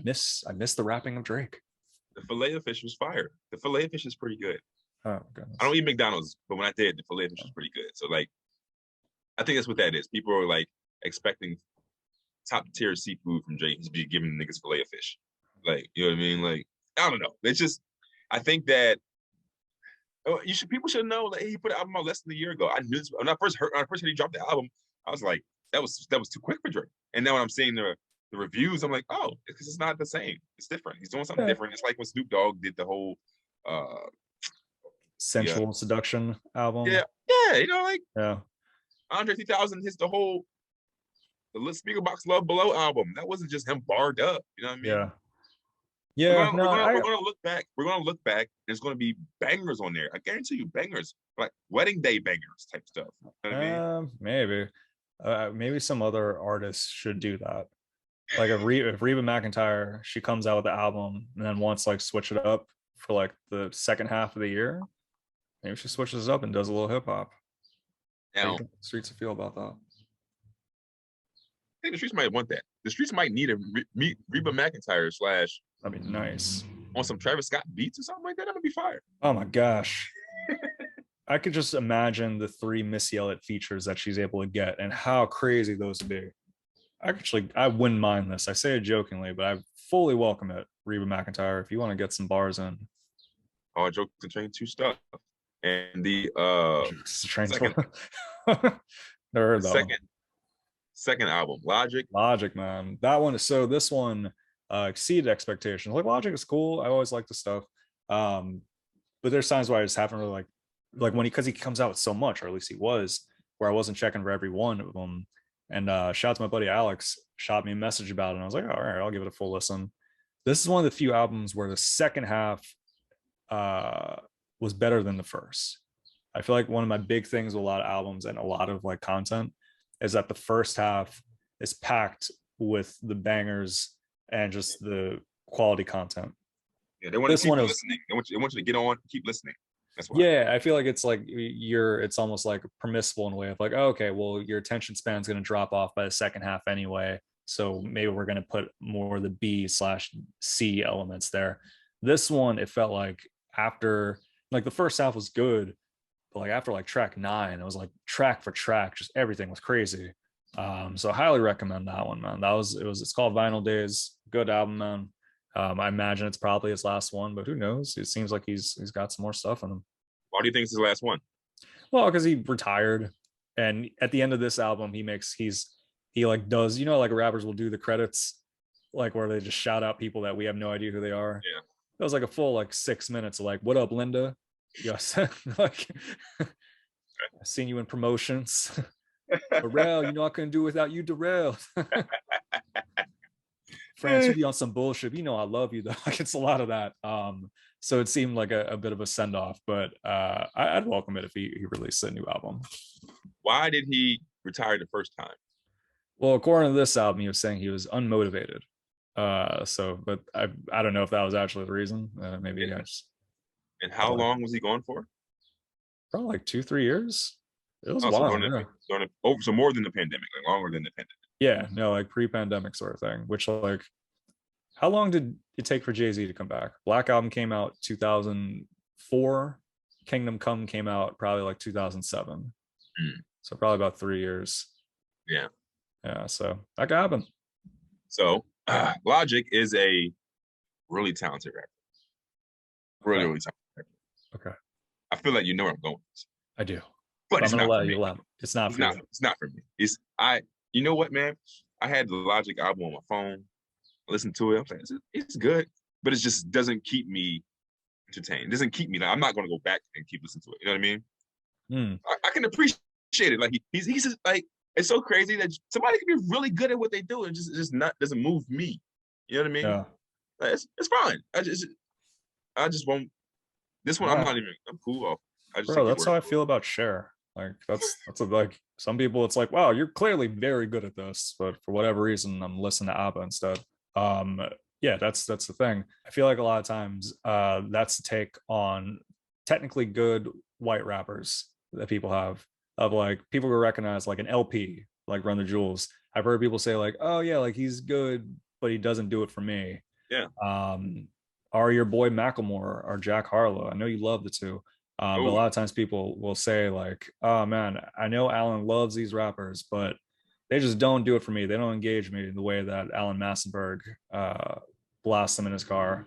miss the rapping of Drake. the fillet of fish was fire. The fillet of fish is pretty good. Oh I goodness. don't eat McDonald's, but when I did, the fillet of fish was pretty good. So like, I think that's what that is. People are like expecting top tier seafood from Drake to be giving niggas fillet of fish. Like, you know what I mean? Like, I don't know. It's just, I think that people should know. Like, he put an album out less than a year ago. I knew this, when I first heard he dropped the album. I was like, that was too quick for Drake. And now when I'm seeing the reviews, I'm like, oh, because it's not the same. It's different. He's doing something Yeah. different. It's like when Snoop Dogg did the whole, Sensual Seduction album. yeah, you know, like Yeah. Andre 3000 hits the Speaker Box Love Below album. That wasn't just him barred up. You know what I mean? Yeah. Yeah. We're gonna look back. We're gonna look back. There's gonna be bangers on there. I guarantee you, bangers like wedding day bangers type stuff. You know what I mean? Maybe. Maybe some other artists should do that. Like if Reba McEntire, she comes out with the album and then wants like switch it up for like the second half of the year, maybe she switches it up and does a little hip hop. How do you Now, think the streets will feel about that? I think the streets might want that. The streets might need a Reba McEntire slash That'd be nice. on some Travis Scott beats or something like that. That would be fire. Oh my gosh. I could just imagine the 3 Missy Elliott features that she's able to get and how crazy those would be. I wouldn't mind this. I say it jokingly, but I fully welcome it. Reba McEntire, if you want to get some bars in. Oh, joke the train 2 stuff. And the Second, never heard that one. Second album, Logic, man. That one. So this one exceeded expectations. Like Logic is cool. I always like the stuff. But there's times where I just haven't really like when because he comes out with so much, or at least he was, where I wasn't checking for every one of them. And shout out to my buddy Alex, shot me a message about it. And I was like, all right, I'll give it a full listen. This is one of the few albums where the second half was better than the first. I feel like one of my big things with a lot of albums and a lot of like content is that the first half is packed with the bangers and just the quality content. Yeah, they want to keep listening. They want you to get on, keep listening. That's why. Yeah, I feel like it's like it's almost like permissible in a way of like, oh, okay, well, your attention span's going to drop off by the second half anyway. So maybe we're going to put more of the B/C elements there. This one, it felt like after, like the first half was good, but like after like track 9, it was like track for track, just everything was crazy. So I highly recommend that one, man. It's called Vinyl Days. Good album, man. I imagine it's probably his last one, but who knows? It seems like he's got some more stuff in him. Why do you think it's his last one? Well, because he retired, and at the end of this album, he like does, like rappers will do the credits, like where they just shout out people that we have no idea who they are. Yeah. That was like a full like 6 minutes of like, "What up, Linda?" Yes, like I've seen you in promotions. Darrell, I couldn't do without you, Darrell. France, you be on some bullshit. I love you though. Like it's a lot of that. So it seemed like a bit of a send off, but I'd welcome it if he released a new album. Why did he retire the first time? Well, according to this album, he was saying he was unmotivated. But I don't know if that was actually the reason. Maybe Yeah. I just. And how long was he gone for? Probably like 2-3 years. It was wild. So more than the pandemic, like longer than the pandemic. Yeah, no, like pre-pandemic sort of thing. Which like, how long did it take for Jay-Z to come back? Black Album came out 2004. Kingdom Come came out probably like 2007. So probably about 3 years. Yeah. Yeah, so that could happen. So Logic is a really talented rapper. Really talented rapper. Okay. I feel like you know where I'm going. I do. But it's not for me. It's not for me. You know what, man? I had the Logic album on my phone. I listened to it. I'm like, it's good, but it just doesn't keep me entertained. It doesn't keep me. Like, I'm not going to go back and keep listening to it. You know what I mean? I can appreciate it. Like he's just like, it's so crazy that somebody can be really good at what they do and just not doesn't move me. You know what I mean? Yeah. Like, it's fine. I just won't. This one, yeah. I'm cool off. Bro, that's how I feel about Cher. Like that's like some people, it's like, wow, you're clearly very good at this, but for whatever reason, I'm listening to ABBA instead. Yeah, that's the thing. I feel like a lot of times that's the take on technically good white rappers that people have, of like people who recognize like an LP, like Run the Jewels. I've heard people say like, oh yeah, like he's good, but he doesn't do it for me. Yeah. Or your boy Macklemore or Jack Harlow. I know you love the two. But a lot of times people will say like, oh man, I know Alan loves these rappers, but they just don't do it for me. They don't engage me in the way that Alan Massenburg blasts them in his car.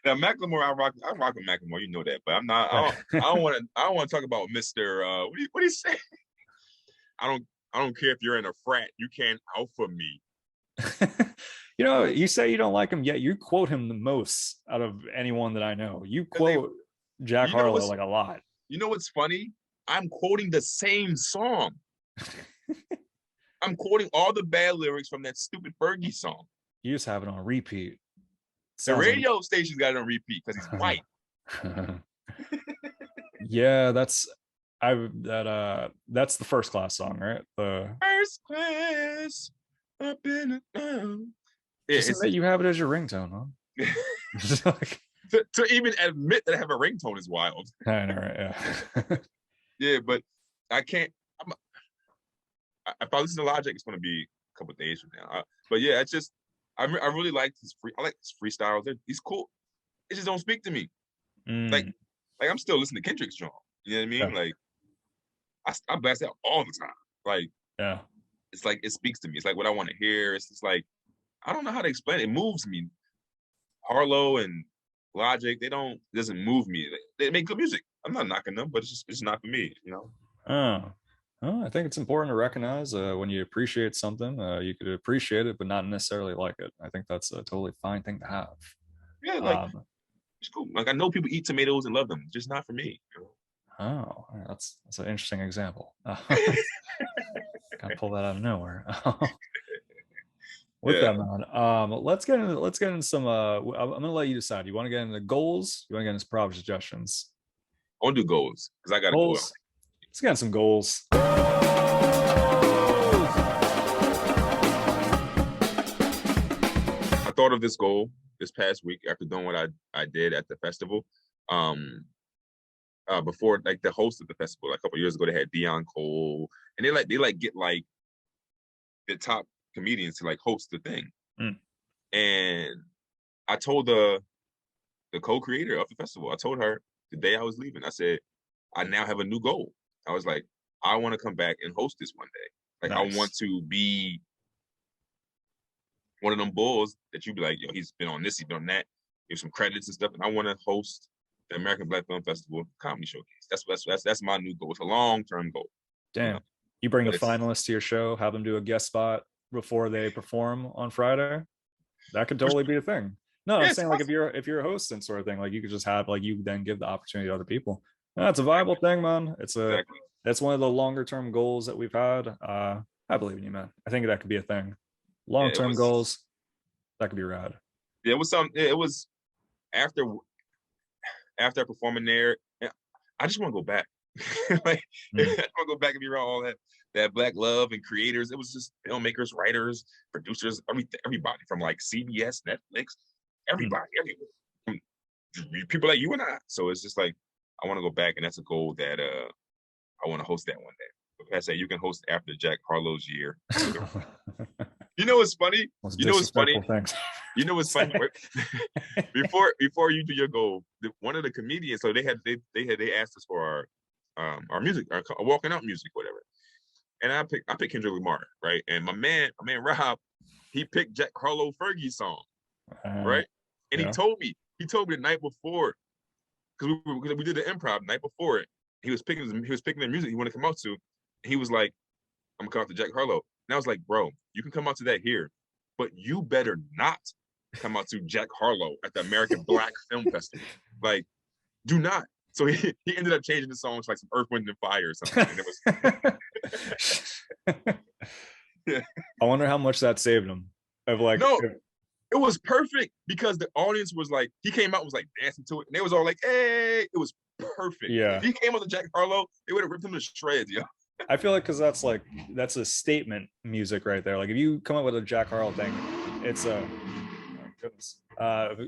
Now Macklemore, I rock with Macklemore, you know that, but I'm not. I don't want to talk about Mr. What do you say? I don't care if you're in a frat. You can't alpha me. You say you don't like him, yet you quote him the most out of anyone that I know. You quote Jack Harlow like a lot. You know what's funny? I'm quoting the same song. I'm quoting all the bad lyrics from that stupid Fergie song. You just have it on repeat. The radio station's got it on repeat because he's white. Yeah, that's the First Class song, right? The First Class up in just that you have it as your ringtone, huh? To even admit that I have a ringtone is wild. I know, right? Yeah. Yeah, but I can't. If I listen to Logic, it's going to be a couple of days from now. But yeah, it's just I really like his freestyles. He's cool. It just don't speak to me. Like I'm still listening to Kendrick's song. You know what I mean? Yeah. Like I blast out all the time. Like yeah, it's like it speaks to me. It's like what I want to hear. It's just like I don't know how to explain it. It moves me. Harlow and Logic, doesn't move me. They make good music. I'm not knocking them, but it's not for me, you know. I think it's important to recognize when you appreciate something, you could appreciate it, but not necessarily like it. I think that's a totally fine thing to have. Yeah, like it's cool. Like I know people eat tomatoes and love them, just not for me. You know? Oh, that's an interesting example. Gotta pull that out of nowhere. With that, man, let's get into some. I'm gonna let you decide. You want to get into goals? You want to get into proper suggestions? I want to do goals because I got goals. Let's get into some goals. I thought of this goal this past week after doing what I did at the festival. before, like, the host of the festival, like, a couple years ago, they had Dion Cole, and they get like the top comedians to like host the thing. Mm. And I told the co-creator of the festival, I told her the day I was leaving, I said, I now have a new goal. I was like, I want to come back and host this one day. Like, Nice. I want to be one of them bulls that you be like, yo, he's been on this, he's done that, give some credits and stuff, and I want to host the American Black Film Festival Comedy Showcase. That's my new goal. It's a long-term goal. Damn. You know? You bring the finalists to your show, have them do a guest spot before they perform on Friday. That could totally be a thing. No, I'm saying, like, if you're a host and sort of thing, like, you could just have, like, you then give the opportunity to other people. That's a viable thing, man. That's one of the longer term goals that we've had. I believe in you, man. I think that could be a thing. Long term goals, that could be rad. Yeah, it was some. It was after performing there. I just want to go back. Like, I want to go back and be around all that Black love and creators. It was just filmmakers, writers, producers, everybody from like CBS, Netflix, everybody, people like you and I. So it's just like, I want to go back, and that's a goal that I want to host that one day. Like I said, you can host after Jack Harlow's year. You know what's funny? You know what's funny? You know what's funny? Before you do your goal, one of the comedians, so they asked us for our music, our walking out music, whatever. And I picked Kendrick Lamar, right? And my man Rob, he picked Jack Harlow Fergie's song, right? And he told me the night before, because we did the improv the night before it. He was picking the music he wanted to come out to. He was like, I'm gonna come out to Jack Harlow. And I was like, bro, you can come out to that here, but you better not come out to Jack Harlow at the American Black Film Festival. Like, do not. So he ended up changing the song to like some Earth, Wind, and Fire or something. And it was yeah. I wonder how much that saved him. It was perfect because the audience was like, he came out and was like dancing to it, and they was all like, hey, it was perfect. Yeah. If he came out to Jack Harlow, they would have ripped him to shreds, yo. I feel like because that's a statement music right there. Like, if you come up with a Jack Harlow thing, it's a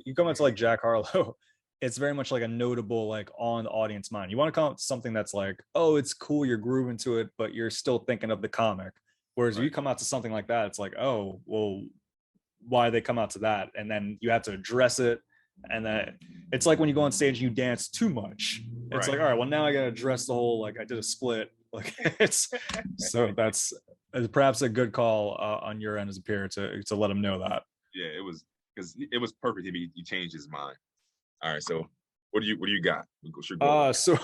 you come up to like Jack Harlow, it's very much like a notable, like, on the audience mind. You want to come up with something that's like, oh, it's cool, you're grooving to it, but you're still thinking of the comic. Whereas if you come out to something like that, it's like, oh, well, why they come out to that? And then you have to address it. And then it's like when you go on stage and you dance too much. It's like, all right, well, now I gotta address the whole, like, I did a split. Like, it's so that's perhaps a good call on your end as a peer to let him know that. Yeah, it was, because it was perfect. He changed his mind. All right, so what do you got? What's your goal? So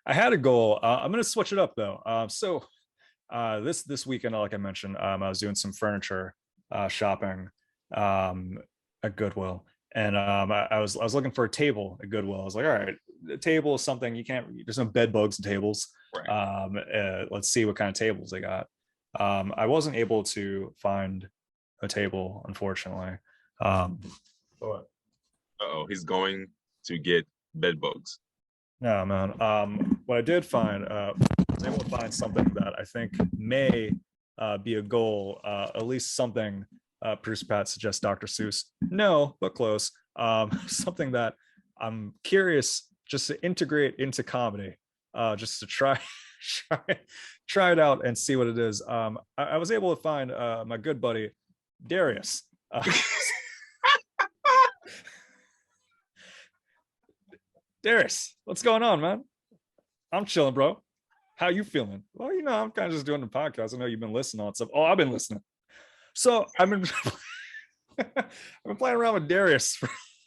I had a goal. I'm gonna switch it up though. This weekend, like I mentioned, I was doing some furniture shopping at Goodwill, and I was looking for a table at Goodwill. I was like, all right, the table is something there's no bed bugs in tables. Right. Let's see what kind of tables they got. I wasn't able to find a table, unfortunately. He's going to get bed bugs. No, man. What I did find, I was able to find something that I think may be a goal, at least something. Producer Pat suggests Dr. Seuss. No, but close. Something that I'm curious just to integrate into comedy, just to try it out and see what it is. I was able to find my good buddy Darius. Darius, what's going on, man? I'm chilling, bro. How you feeling? Well, I'm kind of just doing the podcast. I know you've been listening on stuff. Oh, I've been listening. So I've been playing around with Darius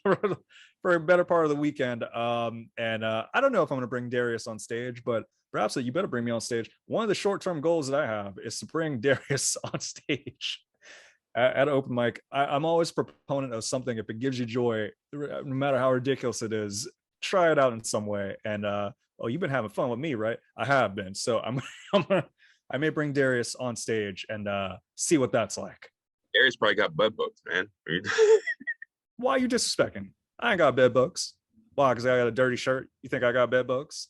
for a better part of the weekend. And I don't know if I'm going to bring Darius on stage, but perhaps you better bring me on stage. One of the short-term goals that I have is to bring Darius on stage at open mic. I'm always a proponent of something. If it gives you joy, no matter how ridiculous it is, try it out in some way. And you've been having fun with me, right? I have been. So I may bring Darius on stage and see what that's like. Darius probably got bed bugs, man. Why are you disrespecting? I ain't got bed bugs. Why? Because I got a dirty shirt. You think I got bed bugs?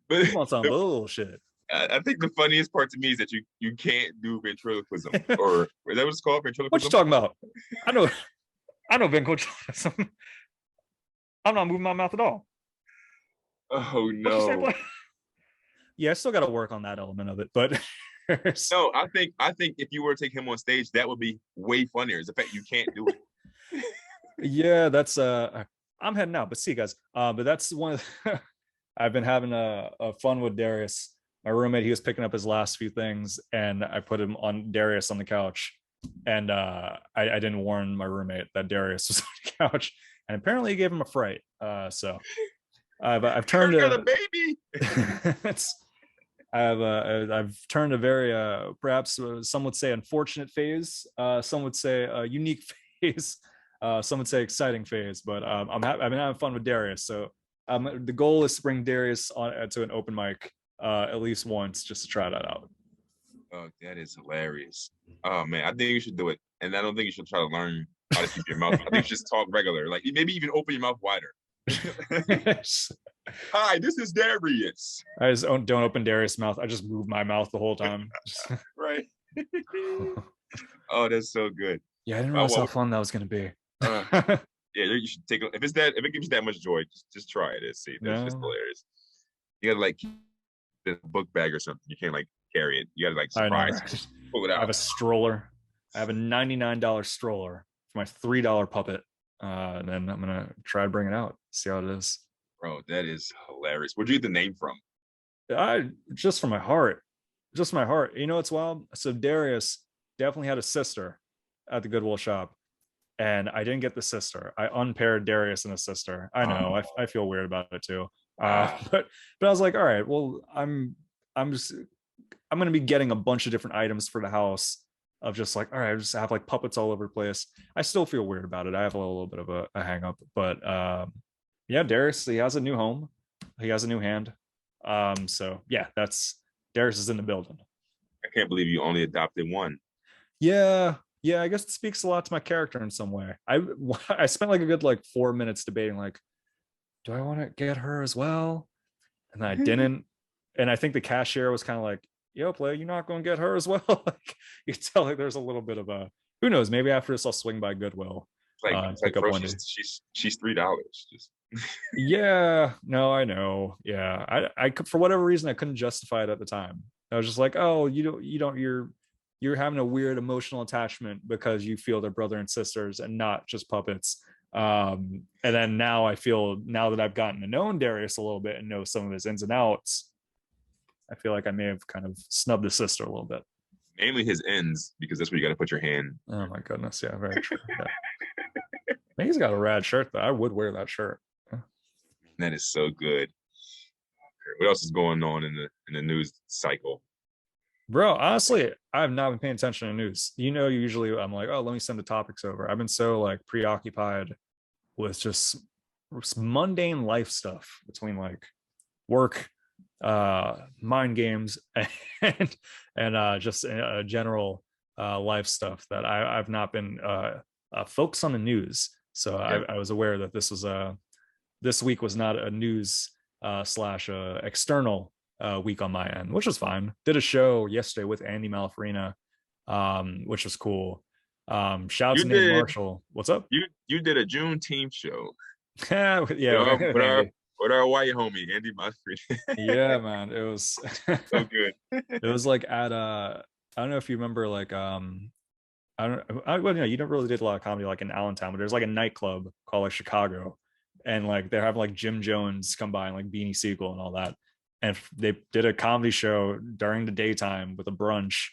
But you want some bullshit. I think the funniest part to me is that you can't do ventriloquism, or is that what it's called? Ventriloquism? What you talking about? I know ventriloquism. I'm not moving my mouth at all. Oh What's your no. sample? Yeah, I still got to work on that element of it, but No, I think if you were to take him on stage, that would be way funnier. Is the fact you can't do it. yeah, that's I'm heading out, but see you guys. But that's one of I've been having a fun with Darius. My roommate, he was picking up his last few things, and I put him on Darius on the couch, and I didn't warn my roommate that Darius was on the couch, and apparently he gave him a fright. So I've turned Kirk got a a baby. it's I've turned a very perhaps some would say unfortunate phase, some would say a unique phase, some would say exciting phase. But I've been having fun with Darius, so the goal is to bring Darius on to an open mic at least once just to try that out. Oh, that is hilarious. Oh man, I think you should do it. And I don't think you should try to learn how to keep your mouth. I think you should just talk regular. Like maybe even open your mouth wider. Hi, this is Darius. I just don't open Darius' mouth. I just move my mouth the whole time. Right. Oh, that's so good. Yeah, I didn't realize how fun that was going to be. Yeah, you should take if it gives you that much joy, just try it and see. That's just hilarious. You gotta like the book bag or something. You can't like carry it. You gotta like surprise. Pull it out. I have a stroller. I have a $99 stroller for my $3 puppet. And then I'm gonna try to bring it out, see how it is. Bro, that is hilarious. Where'd you get the name from? I just from my heart. Just my heart. You know what's wild? So Darius definitely had a sister at the Goodwill shop. And I didn't get the sister. I unpaired Darius and a sister. I know. I feel weird about it too. But I was like, all right, well, I'm gonna be getting a bunch of different items for the house of just like, all right, I just have like puppets all over the place. I still feel weird about it. I have a little bit of a hang up, but yeah, Darius, he has a new home. He has a new hand. So yeah, that's Darius is in the building. I can't believe you only adopted one. Yeah, yeah, I guess it speaks a lot to my character in some way. I spent like a good like 4 minutes debating like, do I want to get her as well? And I didn't. And I think the cashier was kind of like, yo, play, you're not going to get her as well. Like you tell like there's a little bit of a who knows, maybe after this I'll swing by Goodwill. It's like bro, she's $3. Just yeah, no, I know. Yeah. I for whatever reason I couldn't justify it at the time. I was just like, oh, you're having a weird emotional attachment because you feel they're brother and sisters and not just puppets. And then now I feel now that I've gotten to know Darius a little bit and know some of his ins and outs, I feel like I may have kind of snubbed his sister a little bit. Mainly his ends, because that's where you got to put your hand. Oh my goodness, yeah, very true. Yeah. He's got a rad shirt though. I would wear that shirt. That is so good. What else is going on in the news cycle? Bro, honestly, I have not been paying attention to news. You know, usually I'm like, oh, let me send the topics over. I've been so like preoccupied with just mundane life stuff between like work, mind games, and just general life stuff that I've not been focused on the news. So I was aware that this week was not a news slash external week on my end, which was fine. Did a show yesterday with Andy Malfarina, which was cool. Shout out to Nate Marshall. What's up? You did a Juneteenth show. Yeah, with our white homie Andy Malfarina. Yeah, man, it was so good. It was like at I don't know if you remember like well, you never really did a lot of comedy like in Allentown, but there's like a nightclub called like Chicago, and like they're having like Jim Jones come by and like Beanie Siegel and all that. And they did a comedy show during the daytime with a brunch.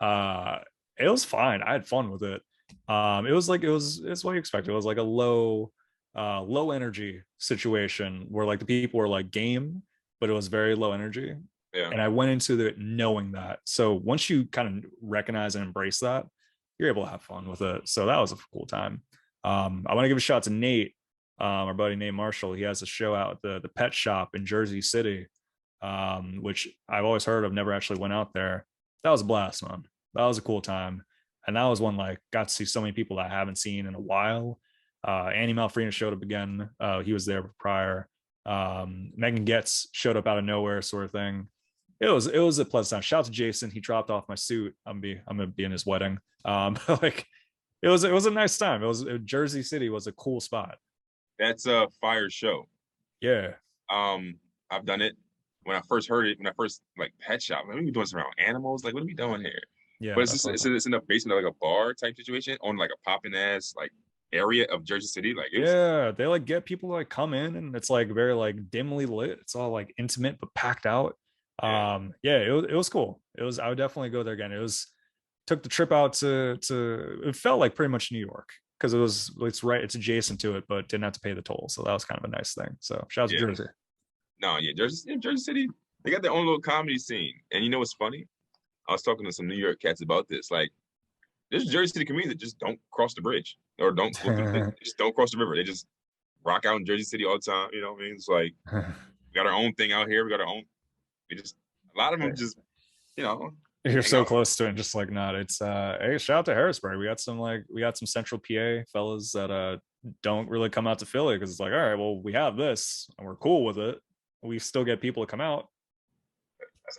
It was fine. I had fun with it. It was it's what you expect. It was like a low energy situation where like the people were like game, but it was very low energy. Yeah. And I went into it knowing that. So once you kind of recognize and embrace that, you're able to have fun with it. So that was a cool time. I want to give a shout out to Nate, our buddy Nate Marshall. He has a show out at the pet shop in Jersey City, which I've always heard of, never actually went out there. That was a blast, man. That was a cool time. And that was one like got to see so many people that I haven't seen in a while. Andy Malfarina showed up again. He was there prior. Megan Getz showed up out of nowhere, sort of thing. It was a pleasant time. Shout out to Jason. He dropped off my suit. I'm gonna be in his wedding. Like it was a nice time. Jersey City was a cool spot. That's a fire show. Yeah. I've done it. When I first heard it, when I first like pet shop, like, what are we doing this around animals? Like, what are we doing here? But Yeah, it's that's just what I thought. it's in the basement of like a bar type situation on like a popping ass like area of Jersey City. Like it was Yeah, they like get people to like come in and it's like very like dimly lit. It's all like intimate but packed out. yeah, Yeah, it was cool. It was I would definitely go there again. It was took the trip out to it felt like pretty much New York because it's adjacent to it, but didn't have to pay the toll. So that was kind of a nice thing. So shout out to yeah. Jersey. No, yeah, Jersey City, they got their own little comedy scene. And you know what's funny? I was talking to some New York cats about this. Like, there's Jersey City comedians that just don't cross the bridge or don't go through. They just don't cross the river. They just rock out in Jersey City all the time. You know what I mean? It's like we got our own thing out here. We got our own. We just a lot of them just you know You're hang so out. close to it, just like not. It's hey, shout out to Harrisburg. We got some central PA fellas that don't really come out to Philly because it's like, all right, well, we have this and we're cool with it. We still get people to come out.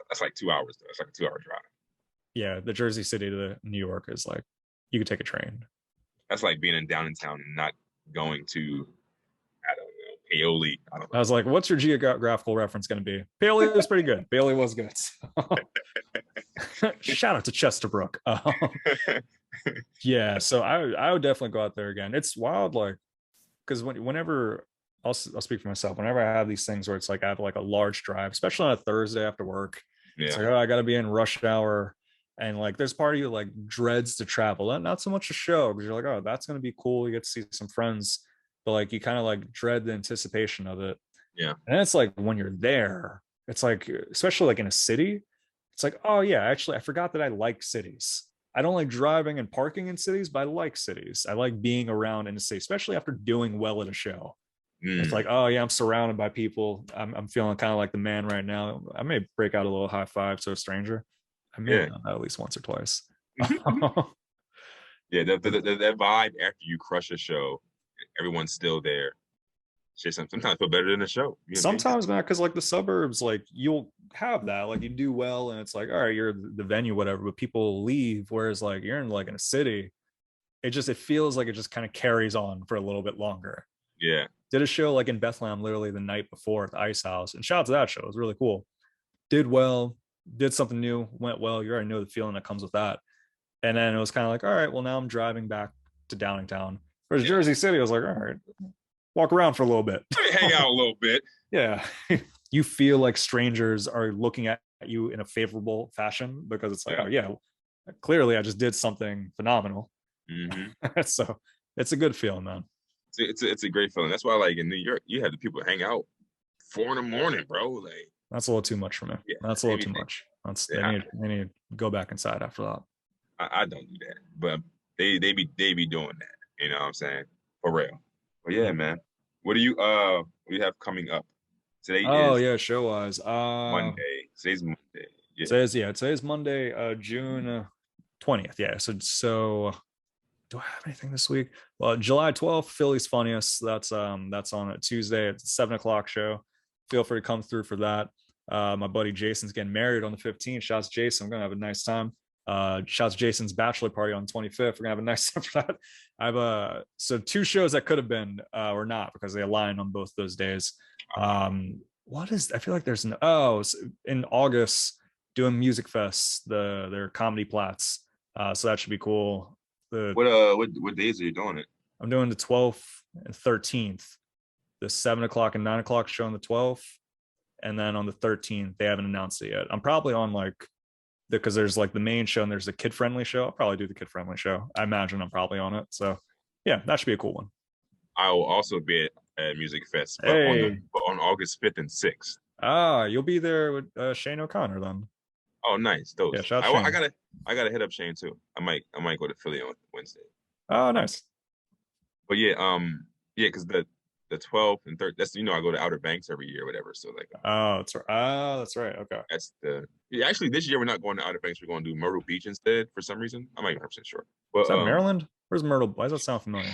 That's like 2 hours. Though. It's like a 2 hour drive. Yeah, the Jersey City to New York is like you could take a train. That's like being in downtown and not going to I don't know Paoli. I don't I was like, what's your geographical reference going to be? Bailey was pretty good. Bailey was good. Shout out to Chesterbrook. know. Yeah, so I would definitely go out there again. It's wild, like because whenever I'll speak for myself. Whenever I have these things where it's like I have like a large drive, especially on a Thursday after work, it's Yeah, like, oh, I got to be in rush hour, and like there's part of you like dreads to travel. Not so much a show because you're like, oh, that's gonna be cool. You get to see some friends, but like you kind of like dread the anticipation of it. yeah, And it's like when you're there, it's like, especially like in a city, it's like, oh yeah, actually, I forgot that I like cities. I don't like driving and parking in cities, but I like cities. I like being around in a city, especially after doing well at a show. It's like, mm, oh yeah, I'm surrounded by people. I'm feeling kind of like the man right now. I may break out a little high five to a stranger. I may have yeah. done that at least once or twice. Yeah, that vibe after you crush a show, everyone's still there. Shit, sometimes feel better than the show. You know what I mean? Sometimes, man, because like the suburbs, like you'll have that, like you do well, and it's like, all right, you're the venue, whatever, but people leave. Whereas like you're in like in a city, it feels like it just kind of carries on for a little bit longer. Yeah, Did a show like in Bethlehem literally the night before at the Ice House, and shout out to that show. It was really cool. Did well, did something new, went well. You already know the feeling that comes with that. And then it was kind of like, all right, well, now I'm driving back to Downingtown. Whereas yeah. Jersey City, I was like, all right, walk around for a little bit. Let me hang out a little bit. Yeah. You feel like strangers are looking at you in a favorable fashion because it's like, Yeah. oh, yeah, clearly I just did something phenomenal. Hmm. So it's a good feeling, man. It's a great feeling. That's why, like in New York, you have the people hang out 4 in the morning, bro. Like, That's a little too much for me. yeah, That's a little too much. That's they yeah, need they need to go back inside after that. I don't do that, but they be doing that. You know what I'm saying? For real. But yeah, Yeah. man. What do you have coming up? Today Oh is yeah, show wise. Monday. Today's Monday. Yeah. Today's Monday, June 20th. Yeah. So do I have anything this week? Well, July 12th, Philly's Funniest. That's on a Tuesday. It's a 7 o'clock show. Feel free to come through for that. My buddy Jason's getting married on the 15th. Shouts to Jason. I'm gonna have a nice time. Shouts to Jason's bachelor party on the 25th. We're gonna have a nice time for that. I have so two shows that could have been or not because they align on both those days. What is I feel like there's in August doing Music Fest, their comedy plats. So that should be cool. The What days are you doing it? I'm doing the 12th and 13th, the 7 o'clock and 9 o'clock show on the 12th. And then on the 13th, they haven't announced it yet. I'm probably on like because there's like the main show and there's a kid friendly show. I'll probably do the kid friendly show. I imagine I'm probably on it. So yeah, that should be a cool one. I will also be at Music Fest, but Hey, on August 5th and 6th. you'll be there with Shane O'Connor then. Oh, nice. Yeah, Those. shout out I, to I Shane. gotta I gotta hit up Shane too. I might go to Philly on Wednesday. Oh, nice. But yeah, yeah, because the 12th and 13th, that's I go to Outer Banks every year, or whatever. So like Oh, that's right. Oh, that's right. Okay. that's the yeah. Actually, this year we're not going to Outer Banks. We're going to do Myrtle Beach instead for some reason. I'm not even 100% sure. Is But that Maryland? Where's Myrtle? Why does that sound familiar?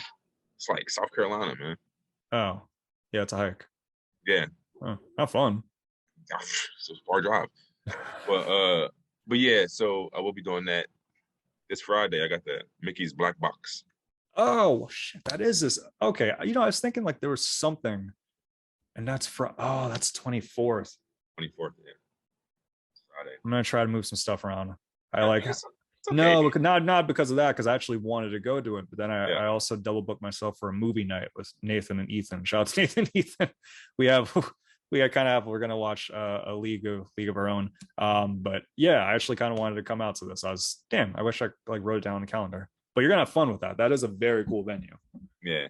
it's like South Carolina, man. Oh, yeah, it's a hike. Yeah, Oh, how fun. it's a far drive. But but yeah, so I will be doing that this Friday. I got the Mickey's Black Box. Oh shit, that is this. Okay, I was thinking like there was something And that's that's 24th. 24th. Yeah, Friday. I'm gonna try to move some stuff around. I Yeah, like it's okay. no, not because of that, because I actually wanted to go do it, but then Yeah. I also double booked myself for a movie night with Nathan and Ethan. Shout out to Nathan and Ethan. We have kind of have we're gonna watch a league of our own. But yeah, I actually kind of wanted to come out to this. I wish I like wrote it down on the calendar. But you're gonna have fun with that. That is a very cool venue. Yeah.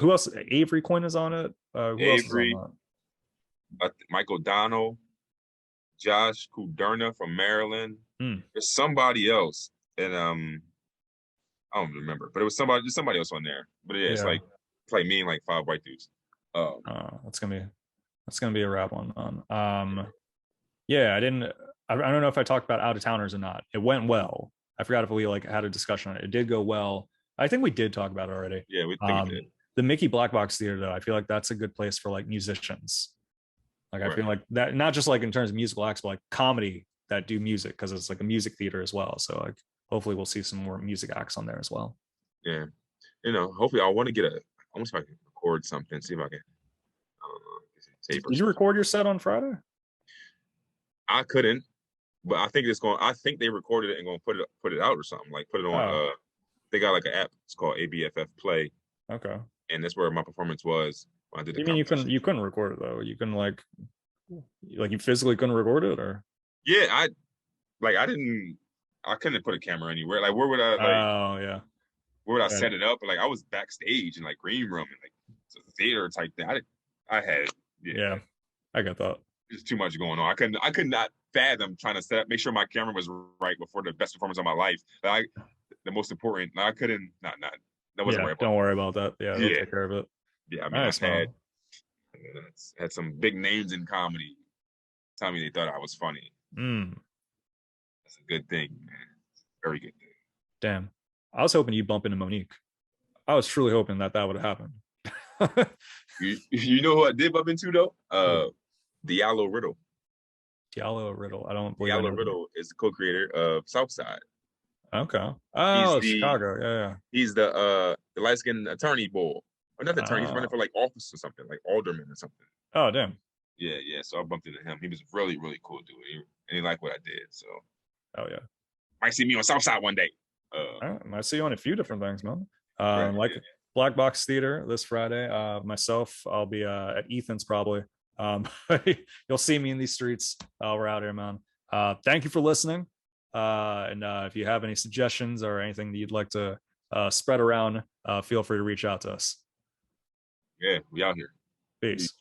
Who else? Avery Quinn is on it. Who else is on Avery, that? Michael Donald, Josh Kuderna from Maryland. Hmm. There's somebody else, and I don't remember, but it was somebody else on there. But yeah, it's like me and like 5 white dudes. That's gonna be a wrap on. Yeah, I don't know if I talked about out of towners or not. It went well. I forgot if we like had a discussion on it. It did go well. I think we did talk about it already. Yeah, we think we did. The Mickey Black Box Theater, though, I feel like that's a good place for like musicians. Like I feel like that, not just like in terms of musical acts, but like comedy that do music, because it's like a music theater as well. So like hopefully we'll see some more music acts on there as well. Yeah, hopefully I want to get I want to see if I can record something. See if I can. I don't know. Did you record your set on Friday? I couldn't, but I think I think they recorded it and gonna put it out or something. Like put it on. They got like an app. It's called ABFF Play. Okay. And that's where my performance was when I did. You mean you couldn't record it though? You couldn't like you physically couldn't record it, or? Yeah, I couldn't put a camera anywhere. Like where would I Oh yeah. Where would I set it up? Like I was backstage in like green room and like theater type thing. I had I got that. There's too much going on. I could not fathom trying to make sure my camera was right before the best performance of my life. Like the most important. I couldn't not that wasn't right. Don't worry about that. Yeah, they'll take care of it. Yeah, I mean I had some big names in comedy tell me they thought I was funny. That's a good thing, man. Very good thing. Damn. I was hoping you'd bump into Monique. I was truly hoping that would have happened. you know who I did bump into though? Diallo Riddle. Diallo Riddle. I don't believe Diallo Riddle is the co-creator of Southside. Okay. Oh, Chicago. Yeah. He's the light-skinned attorney boy. Or not the attorney, he's running for like office or something, like alderman or something. Oh, damn. Yeah. So I bumped into him. He was really, really cool dude. And he liked what I did. So yeah. Might see me on Southside one day. Might see you on a few different things, man. Black Box Theater this Friday. Myself, I'll be at Ethan's probably. You'll see me in these streets. We're out here, man. Thank you for listening. And if you have any suggestions or anything that you'd like to spread around, feel free to reach out to us. Yeah, we out here. Peace.